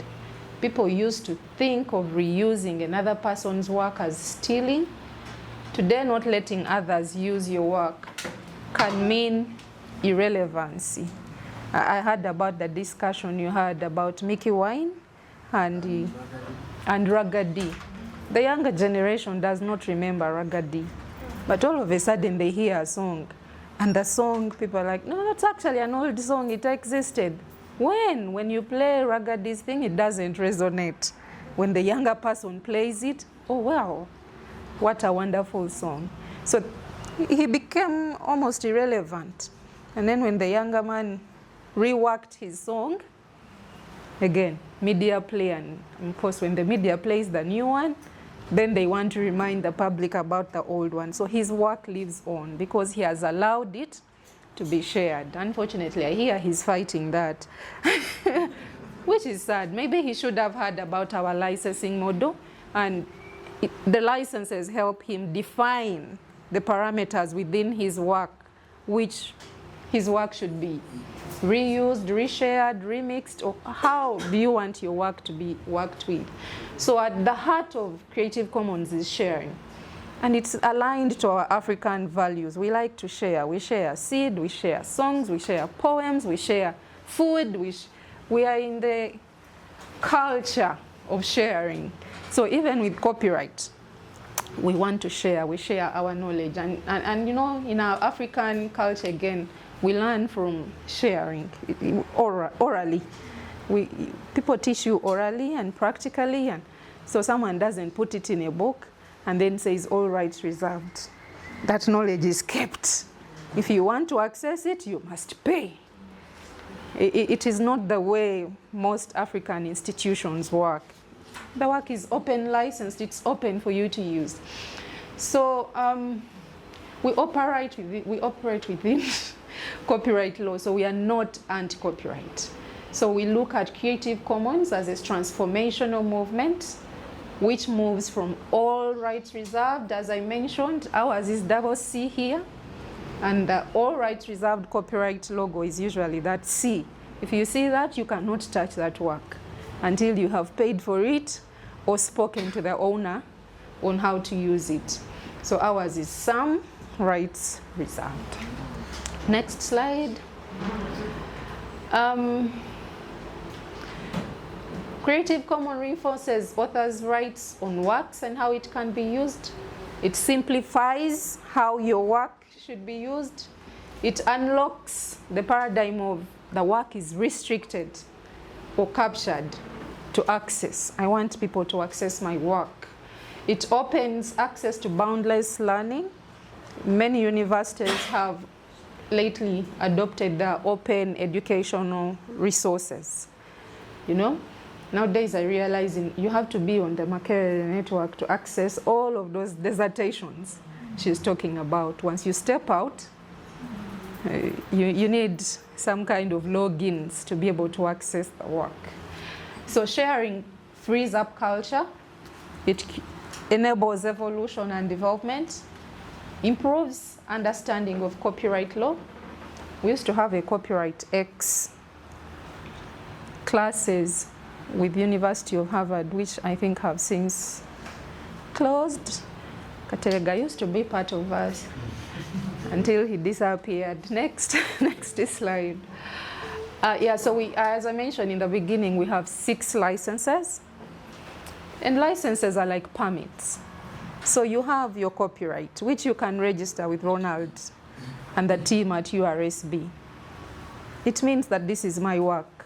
People used to think of reusing another person's work as stealing. Today, not letting others use your work can mean irrelevancy. I heard about the discussion you had about Mickey Wine and Ragga. The younger generation does not remember Ragga, but all of a sudden they hear a song, and the song, people are like, no, that's actually an old song, it existed. When you play Ragga's thing, it doesn't resonate. When the younger person plays it, oh wow, what a wonderful song. So he became almost irrelevant. And then when the younger man reworked his song, again, media play, and of course when the media plays the new one, then they want to remind the public about the old one. So his work lives on because he has allowed it to be shared. Unfortunately, I hear he's fighting that, which is sad. Maybe he should have heard about our licensing model, and the licenses help him define the parameters within his work, which his work should be reused, reshared, remixed, or how do you want your work to be worked with. So at the heart of Creative Commons is sharing. And it's aligned to our African values. We like to share. We share seed, we share songs, we share poems, we share food. We are in the culture of sharing. So even with copyright, we want to share. We share our knowledge. And you know, in our African culture, again, we learn from sharing orally. People teach you orally and practically. And so someone doesn't put it in a book and then says all rights reserved. That knowledge is kept. If you want to access it, you must pay. It is not the way most African institutions work. The work is open licensed, it's open for you to use. So we operate within copyright law, so we are not anti-copyright. So we look at Creative Commons as a transformational movement which moves from all rights reserved, as I mentioned. Ours is double C here, and the all rights reserved copyright logo is usually that C. If you see that, you cannot touch that work until you have paid for it or spoken to the owner on how to use it. So ours is some rights reserved. Next slide. Creative Commons reinforces authors' rights on works and how it can be used. It simplifies how your work should be used. It unlocks the paradigm of the work is restricted or captured to access. I want people to access my work. It opens access to boundless learning. Many universities have lately adopted the open educational resources. You know, nowadays I realize you have to be on the Makerere network to access all of those dissertations she's talking about. Once you step out, you need some kind of logins to be able to access the work. So sharing frees up culture. It enables evolution and development, improves understanding of copyright law. We used to have a Copyright X classes with University of Harvard, which I think have since closed. Katerega used to be part of us until he disappeared. Next slide. Yeah, so we, as I mentioned in the beginning, we have 6 licenses. And licenses are like permits. So you have your copyright, which you can register with Ronald and the team at URSB. It means that this is my work,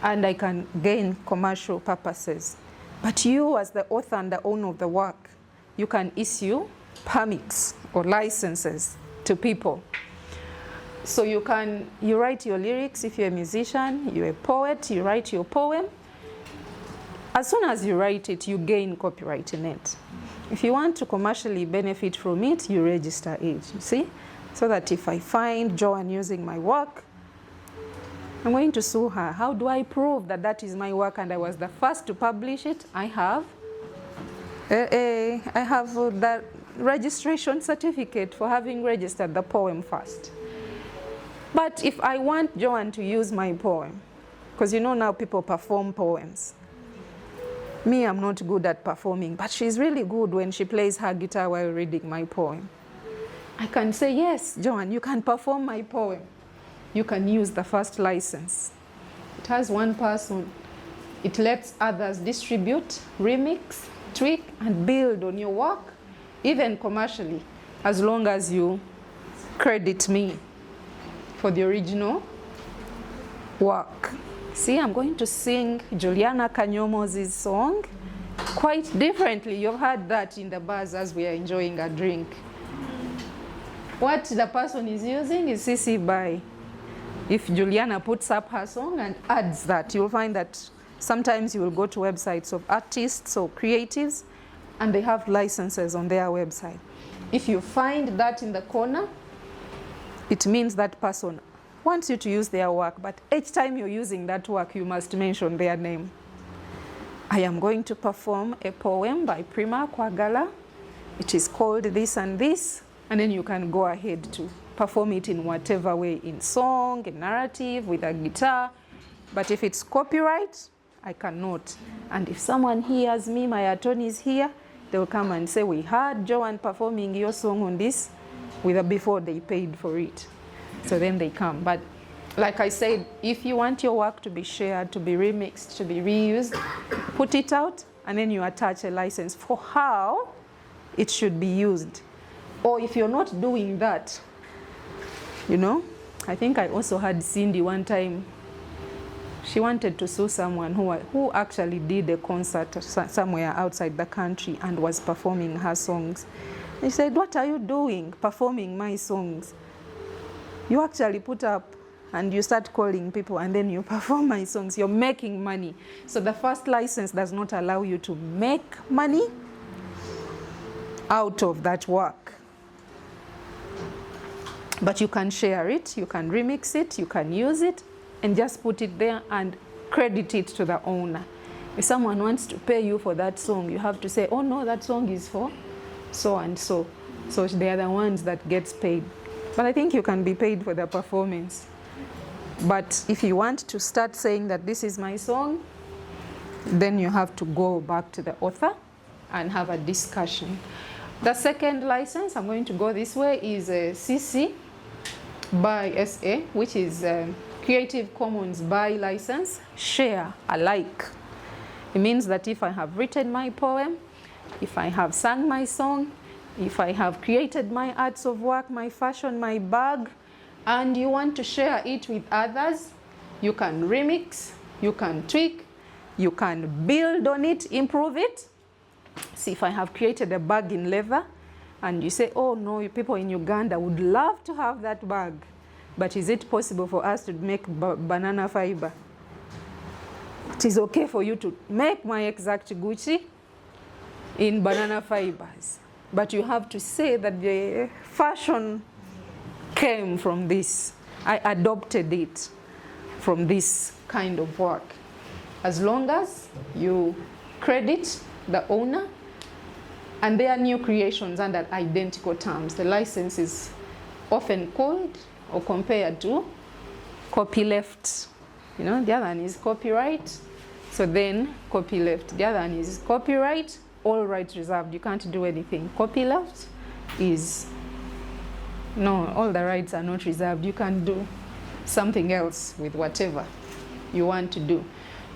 and I can gain commercial purposes. But you, as the author and the owner of the work, you can issue permits or licenses to people. So you write your lyrics if you're a musician, you're a poet, you write your poem. As soon as you write it, you gain copyright in it. If you want to commercially benefit from it, you register it, you see? So that if I find Joanne using my work, I'm going to sue her. How do I prove that that is my work and I was the first to publish it? I have the registration certificate for having registered the poem first. But if I want Joanne to use my poem, because you know now people perform poems. Me, I'm not good at performing, but she's really good when she plays her guitar while reading my poem. I can say, yes, Joanne, you can perform my poem. You can use the first license. It has one person. It lets others distribute, remix, tweak, and build on your work, even commercially, as long as you credit me for the original work. See, I'm going to sing Juliana Kanyomo's song quite differently. You've heard that in the bars as we are enjoying a drink. What the person is using is CC BY. If Juliana puts up her song and adds that, you'll find that sometimes you will go to websites of artists or creatives, and they have licenses on their website. If you find that in the corner, it means that person wants you to use their work, but each time you're using that work, you must mention their name. I am going to perform a poem by Prima Kwagala. It is called this and this, and then you can go ahead to perform it in whatever way, in song, in narrative, with a guitar. But if it's copyright, I cannot. And if someone hears me, my attorney is here, they'll come and say, we heard Joanne performing your song on this, before they paid for it. So then they come. But like I said, if you want your work to be shared, to be remixed, to be reused, put it out, and then you attach a license for how it should be used. Or if you're not doing that, you know, I think I also had Cindy one time. She wanted to sue someone who actually did a concert somewhere outside the country and was performing her songs. He said, what are you doing performing my songs? You actually put up and you start calling people and then you perform my songs. You're making money. So the first license does not allow you to make money out of that work. But you can share it, you can remix it, you can use it, and just put it there and credit it to the owner. If someone wants to pay you for that song, you have to say, oh no, that song is for so and so. So they are the ones that gets paid. But I think you can be paid for the performance. But if you want to start saying that this is my song, then you have to go back to the author and have a discussion. The second license, I'm going to go this way, is a CC by SA, which is Creative Commons by license, share alike. It means that if I have written my poem, if I have sung my song, if I have created my arts of work, my fashion, my bag, and you want to share it with others, you can remix, you can tweak, you can build on it, improve it. See, if I have created a bag in leather, and you say, oh no, people in Uganda would love to have that bag, but is it possible for us to make banana fiber? It is okay for you to make my exact Gucci in banana fibers, but you have to say that the fashion came from this. I adopted it from this kind of work. As long as you credit the owner, and they are new creations under identical terms. The license is often called or compared to copyleft. You know, the other one is copyright. So then copyleft. The other one is copyright, all rights reserved. You can't do anything. Copyleft is, no, all the rights are not reserved. You can do something else with whatever you want to do.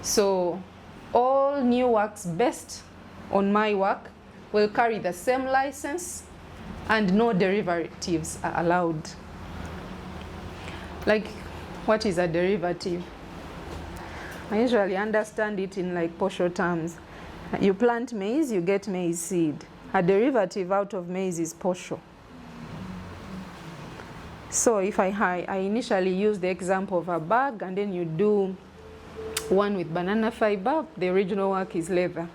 So all new works based on my work will carry the same license and no derivatives are allowed. Like, what is a derivative? I usually understand it in like posho terms. You plant maize, you get maize seed. A derivative out of maize is posho. So if I initially use the example of a bag and then you do one with banana fiber, the original work is leather.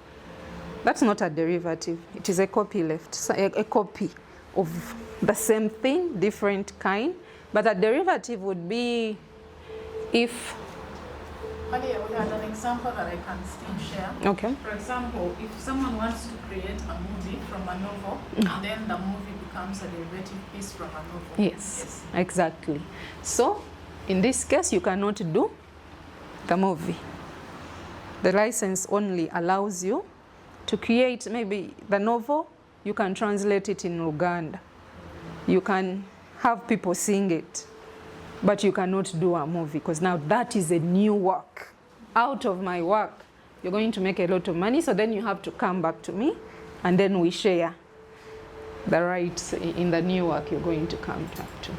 That's not a derivative. It is a copyleft, a copy of the same thing, different kind. But a derivative would be if... Malia, we had an example that I can still share. Okay. For example, if someone wants to create a movie from a novel, then the movie becomes a derivative piece from a novel. Yes, exactly. So, in this case, you cannot do the movie. The license only allows you to create maybe the novel. You can translate it in Uganda. You can have people sing it, but you cannot do a movie because now that is a new work. Out of my work, you're going to make a lot of money, so then you have to come back to me and then we share the rights in the new work you're going to come back to.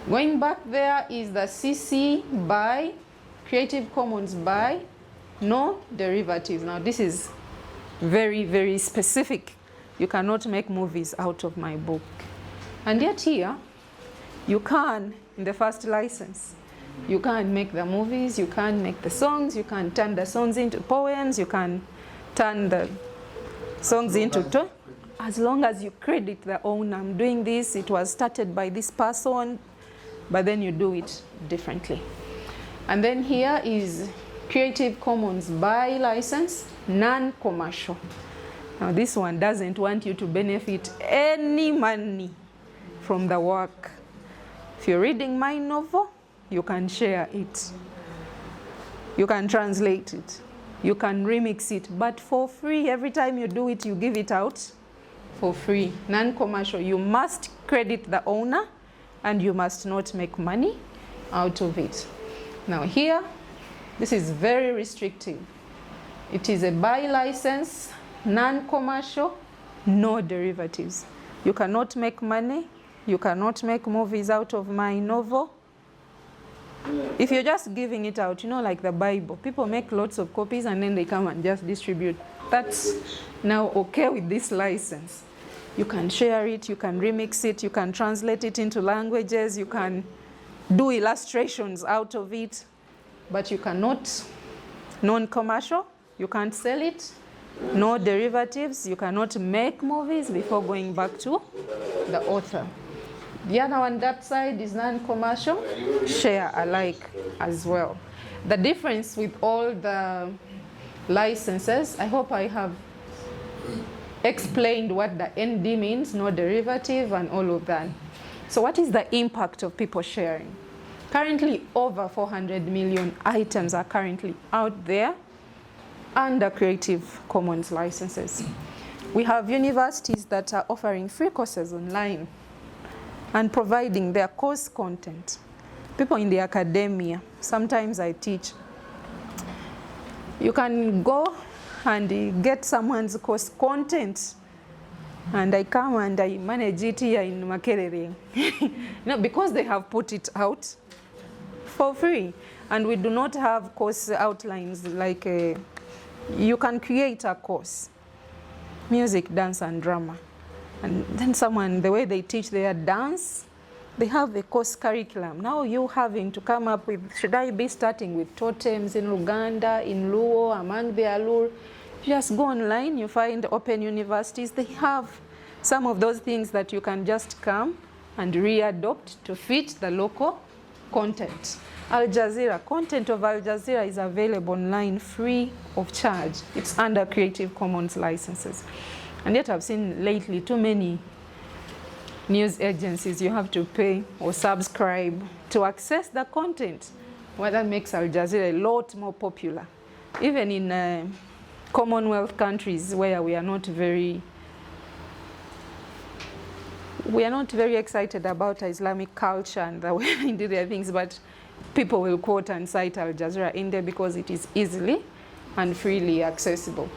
Going back there is the CC by, Creative Commons by, no derivatives. Now this is very, very specific. You cannot make movies out of my book. And yet here, you can, in the first license, you can make the movies, you can make the songs, you can turn the songs into poems, you can turn the songs into, as long as you credit the owner. I'm doing this, it was started by this person, but then you do it differently. And then here is Creative Commons by license, non-commercial. Now this one doesn't want you to benefit any money from the work. If you're reading my novel, you can share it. You can translate it. You can remix it, but for free. Every time you do it, you give it out for free. Non-commercial. You must credit the owner, and you must not make money out of it. Now here, this is very restrictive. It is a by license, non-commercial, no derivatives. You cannot make money. You cannot make movies out of my novel. If you're just giving it out, you know, like the Bible, people make lots of copies and then they come and just distribute. That's now okay with this license. You can share it, you can remix it, you can translate it into languages, you can do illustrations out of it, but you cannot, non-commercial, you can't sell it, no derivatives, you cannot make movies before going back to the author. The other one, that side, is non-commercial, share alike as well. The difference with all the licenses, I hope I have explained what the ND means, no derivative and all of that. So what is the impact of people sharing? Currently, over 400 million items are currently out there under Creative Commons licenses. We have universities that are offering free courses online and providing their course content. People in the academia, sometimes I teach. You can go and get someone's course content, and I come and I manage it here in Makerere. Because they have put it out for free. And we do not have course outlines like you can create a course, music, dance, and drama. And then someone, the way they teach their dance, they have a course curriculum. Now you having to come up with, should I be starting with totems in Uganda, in Luo, among the Alur? You just go online, you find open universities. They have some of those things that you can just come and re-adopt to fit the local content. Al Jazeera, content of Al Jazeera is available online free of charge. It's under Creative Commons licenses. And yet I've seen lately too many news agencies you have to pay or subscribe to access the content. Well, that makes Al Jazeera a lot more popular. Even in Commonwealth countries where we are not very excited about Islamic culture and the way they do their things, but people will quote and cite Al Jazeera in there because it is easily and freely accessible.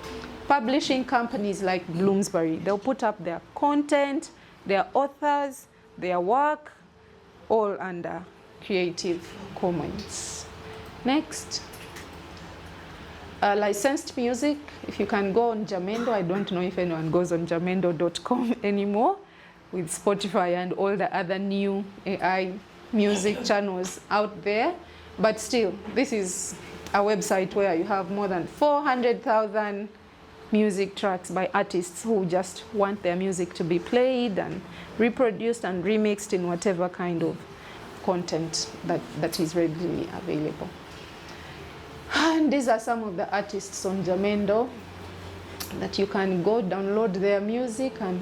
Publishing companies like Bloomsbury, they'll put up their content, their authors, their work, all under Creative Commons. Next. Licensed music, if you can go on Jamendo, I don't know if anyone goes on jamendo.com anymore, with Spotify and all the other new AI music channels out there. But still, this is a website where you have more than 400,000 music tracks by artists who just want their music to be played and reproduced and remixed in whatever kind of content that is readily available. And these are some of the artists on Jamendo that you can go download their music, and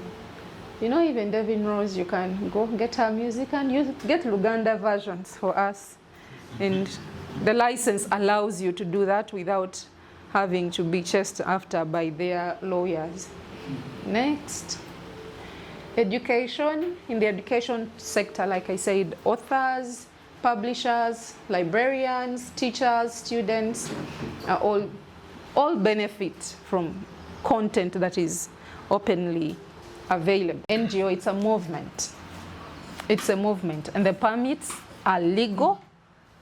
even Devin Rose, you can go get her music and you get Uganda versions for us. And the license allows you to do that without having to be chased after by their lawyers. Next. Education. In the education sector, like I said, authors, publishers, librarians, teachers, students all benefit from content that is openly available. NGO, it's a movement. It's a movement, and the permits are legal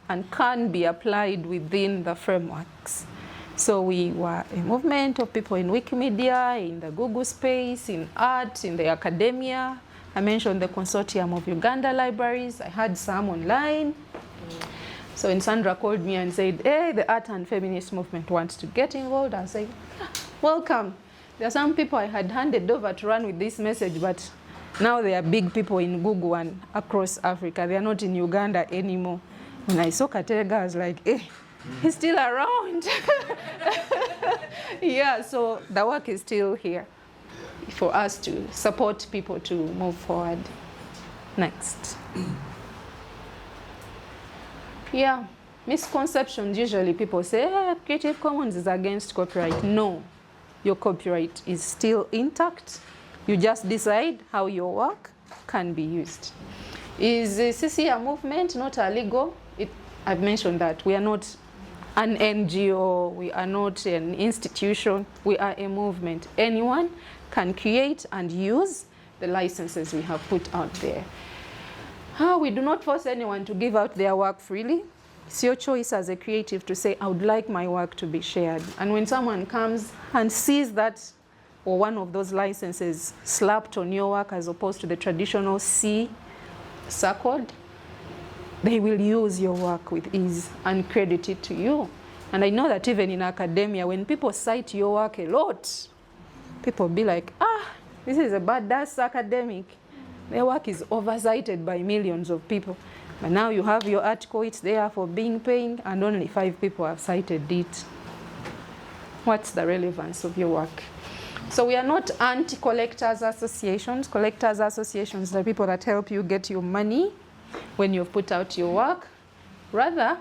and can be applied within the frameworks. So we were a movement of people in Wikimedia, in the Google space, in art, in the academia. I mentioned the consortium of Uganda libraries. I had some online. So when Sandra called me and said, hey, the art and feminist movement wants to get involved, I said, welcome. There are some people I had handed over to run with this message, but Now they are big people in Google and across Africa. They are not in Uganda anymore. When I saw Katerega, I was like, he's still around. Yeah, so the work is still here for us to support people to move forward. Next. Yeah, misconceptions. Usually people say, Creative Commons is against copyright. No, your copyright is still intact. You just decide how your work can be used. Is CC a movement, not a legal? I've mentioned that. We are not an NGO, we are not an institution, we are a movement. Anyone can create and use the licenses we have put out there. We do not force anyone to give out their work freely. It's your choice as a creative to say, I would like my work to be shared. And when someone comes and sees that, or one of those licenses slapped on your work as opposed to the traditional C circled, they will use your work with ease and credit it to you. And I know that even in academia, when people cite your work a lot, people be like, this is a badass academic. Their work is overcited by millions of people. But now you have your article, it's there for being paid, and only 5 people have cited it. What's the relevance of your work? So we are not anti-collectors associations. Collectors associations are people that help you get your money when you've put out your work. Rather,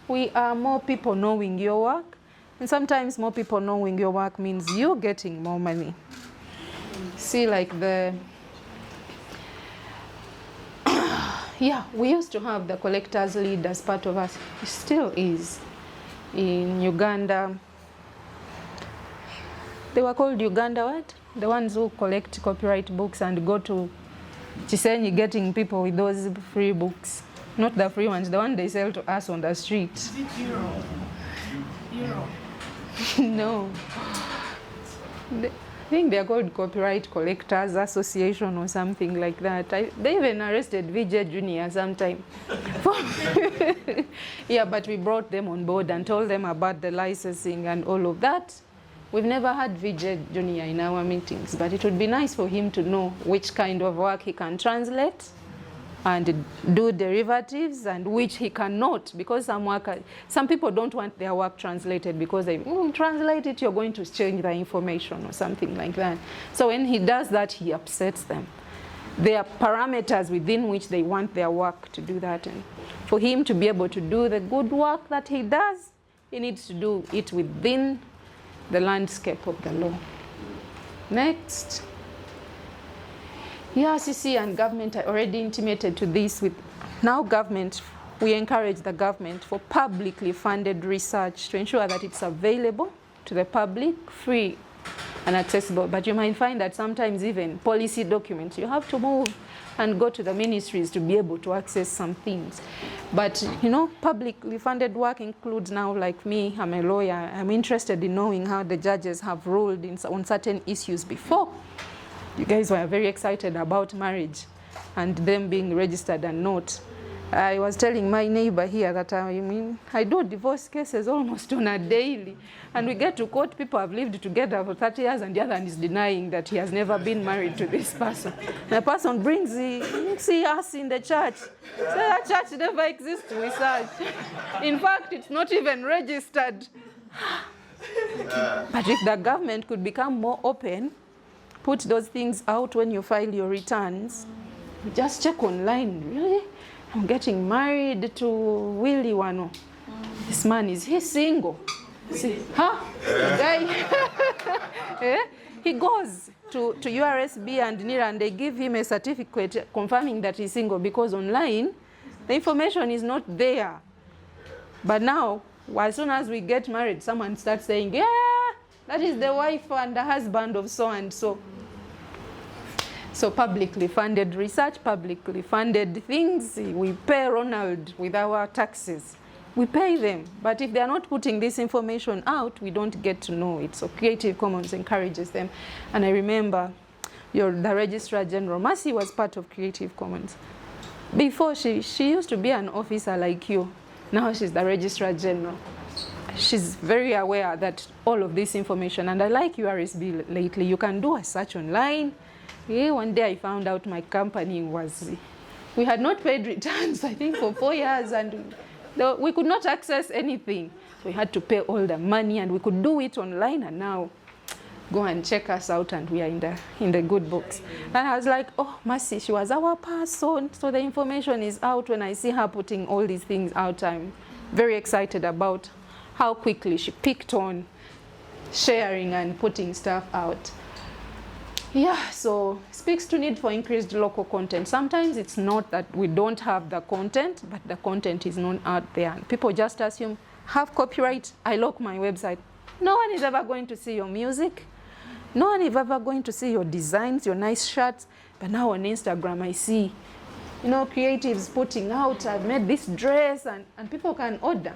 we are more people knowing your work. And sometimes more people knowing your work means you getting more money. See, like yeah, we used to have the collectors lead as part of us. It still is. In Uganda, they were called Uganda what? The ones who collect copyright books and go to Chisenyi getting people with those free books. Not the free ones, the one they sell to us on the street. Is it Euro? Euro? No. I think they're called Copyright Collectors Association or something like that. They even arrested VJ Junior sometime. Yeah, but we brought them on board and told them about the licensing and all of that. We've never had VJ Junior in our meetings, but it would be nice for him to know which kind of work he can translate and do derivatives and which he cannot, because some people don't want their work translated because they translate it, you're going to change the information or something like that. So when he does that, he upsets them. There are parameters within which they want their work to do that. And for him to be able to do the good work that he does, he needs to do it within the landscape of the law. Next. Yeah, CC and government are already intimated to this with now government. We encourage the government for publicly funded research to ensure that it's available to the public, free and accessible. But you might find that sometimes even policy documents, you have to move and go to the ministries to be able to access some things. But, you know, publicly funded work includes now, like me, I'm a lawyer, I'm interested in knowing how the judges have ruled on certain issues before. You guys were very excited about marriage and them being registered and not. I was telling my neighbor here that I do divorce cases almost on a daily. And we get to court, people have lived together for 30 years and the other one is denying that he has never been married to this person. The person brings see us in the church. So that church never exists, we search. In fact, it's not even registered. But if the government could become more open, put those things out when you file your returns, just check online, really? I'm getting married to Willie Wano. This man, is he single? See, huh? The guy, he goes to URSB and NIRA and they give him a certificate confirming that he's single because online, the information is not there. But now, as soon as we get married, someone starts saying, yeah, that is the wife and the husband of so and so. So publicly funded research, publicly funded things, we pay Ronald with our taxes. We pay them, but if they are not putting this information out, we don't get to know it. So Creative Commons encourages them. And I remember the Registrar General, Mercy was part of Creative Commons. Before, she used to be an officer like you. Now she's the Registrar General. She's very aware that all of this information, and I like URSB lately, you can do a search online, Yeah, one day I found out my company we had not paid returns, I think, for 4 years, and we could not access anything. So we had to pay all the money, and we could do it online, and now go and check us out, and we are in the good books. And I was like, oh, Mercy, she was our person, so the information is out. When I see her putting all these things out, I'm very excited about how quickly she picked on sharing and putting stuff out. Yeah, so speaks to need for increased local content. Sometimes it's not that we don't have the content, but the content is not out there. And people just assume, have copyright, I lock my website. No one is ever going to see your music. No one is ever going to see your designs, your nice shirts. But now on Instagram, I see, creatives putting out, I've made this dress, and people can order.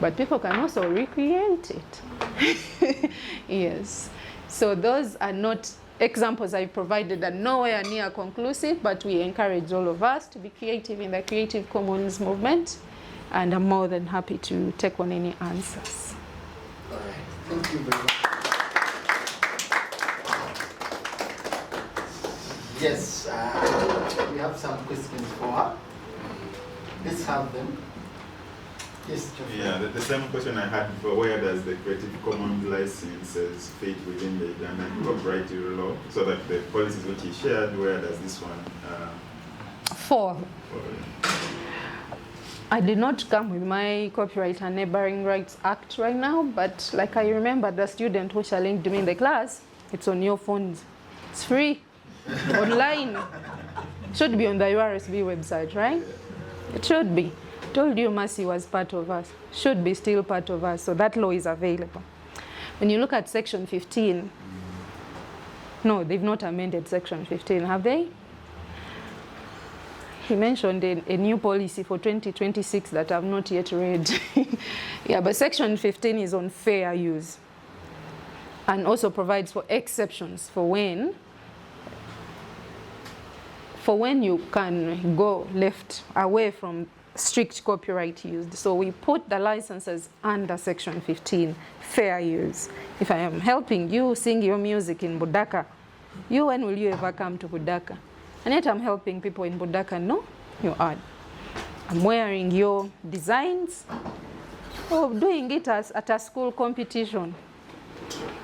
But people can also recreate it. Yes. So those are not examples I provided are nowhere near conclusive, but we encourage all of us to be creative in the Creative Commons movement, and I'm more than happy to take on any answers. All right. Thank you very much. Yes, we have some questions for her. Let's have them. Yes, Geoffrey. Yeah, the same question I had before, where does the Creative Commons licenses fit within the Ugandan copyright law? So that the policies which he shared, where does this one fall? I did not come with my Copyright and Neighboring Rights Act right now, but like I remember the student who challenged me in the class, it's on your phones. It's free, online. It should be on the URSB website, right? It should be. Told you Mercy was part of us, should be still part of us, so that law is available. When you look at section 15, no, they've not amended section 15, have they? He mentioned a new policy for 2026 that I've not yet read. Yeah, but section 15 is on fair use and also provides for exceptions for when you can go left away from strict copyright use. So we put the licenses under section 15, fair use. If I am helping you sing your music in Budaka, when will you ever come to Budaka? And yet I'm helping people in Budaka, no, you aren't. I'm wearing your designs or doing it at a school competition.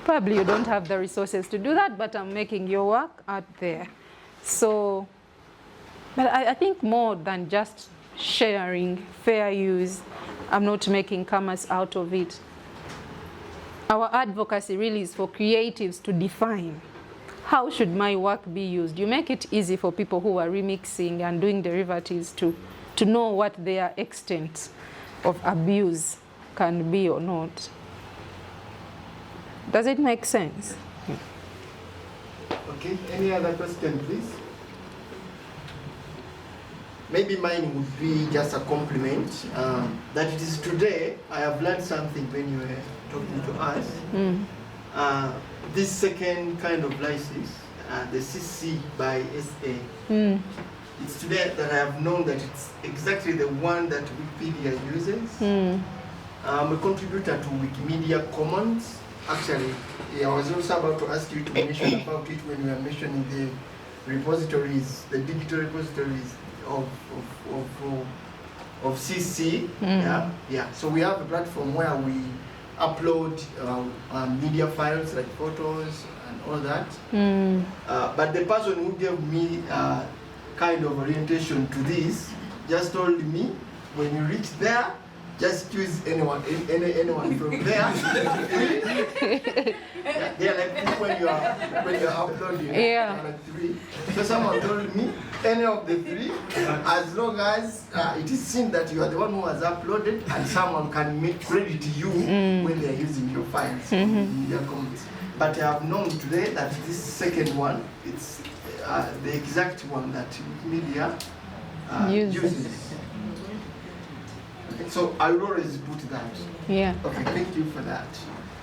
Probably you don't have the resources to do that, but I'm making your work out there. So, but I think more than just sharing, fair use, I'm not making commerce out of it. Our advocacy really is for creatives to define, how should my work be used? You make it easy for people who are remixing and doing derivatives to know what their extent of abuse can be or not. Does it make sense? Okay, any other question, please? Maybe mine would be just a compliment. That it is today, I have learned something when you were talking to us. This second kind of license, the CC by SA, it's today that I have known that it's exactly the one that Wikipedia uses. I'm a contributor to Wikimedia Commons. Actually, I was also about to ask you to mention about it when you were mentioning the repositories, the digital repositories of CC. Yeah. So we have a platform where we upload media files like photos and all that. But the person who gave me kind of orientation to this just told me, when you reach there, just choose anyone from there. Yeah, like when you're uploading. Yeah. Like three. So someone told me, any of the three, as long as it is seen that you are the one who has uploaded, and someone can make credit to you when they are using your files in their comments. But I have known today that this second one, it's the exact one that Wikimedia uses. So I will always put that. Yeah. Okay, thank you for that.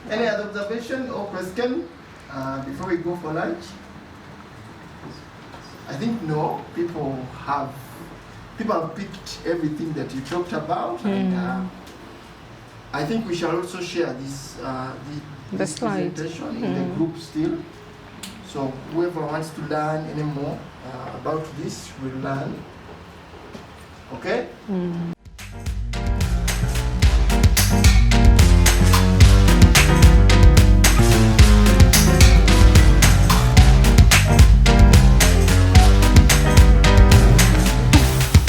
Any other observation or question before we go for lunch? I think no. People have picked everything that you talked about, and I think we shall also share this the slide presentation in the group still, So whoever wants to learn any more about this will learn. Okay?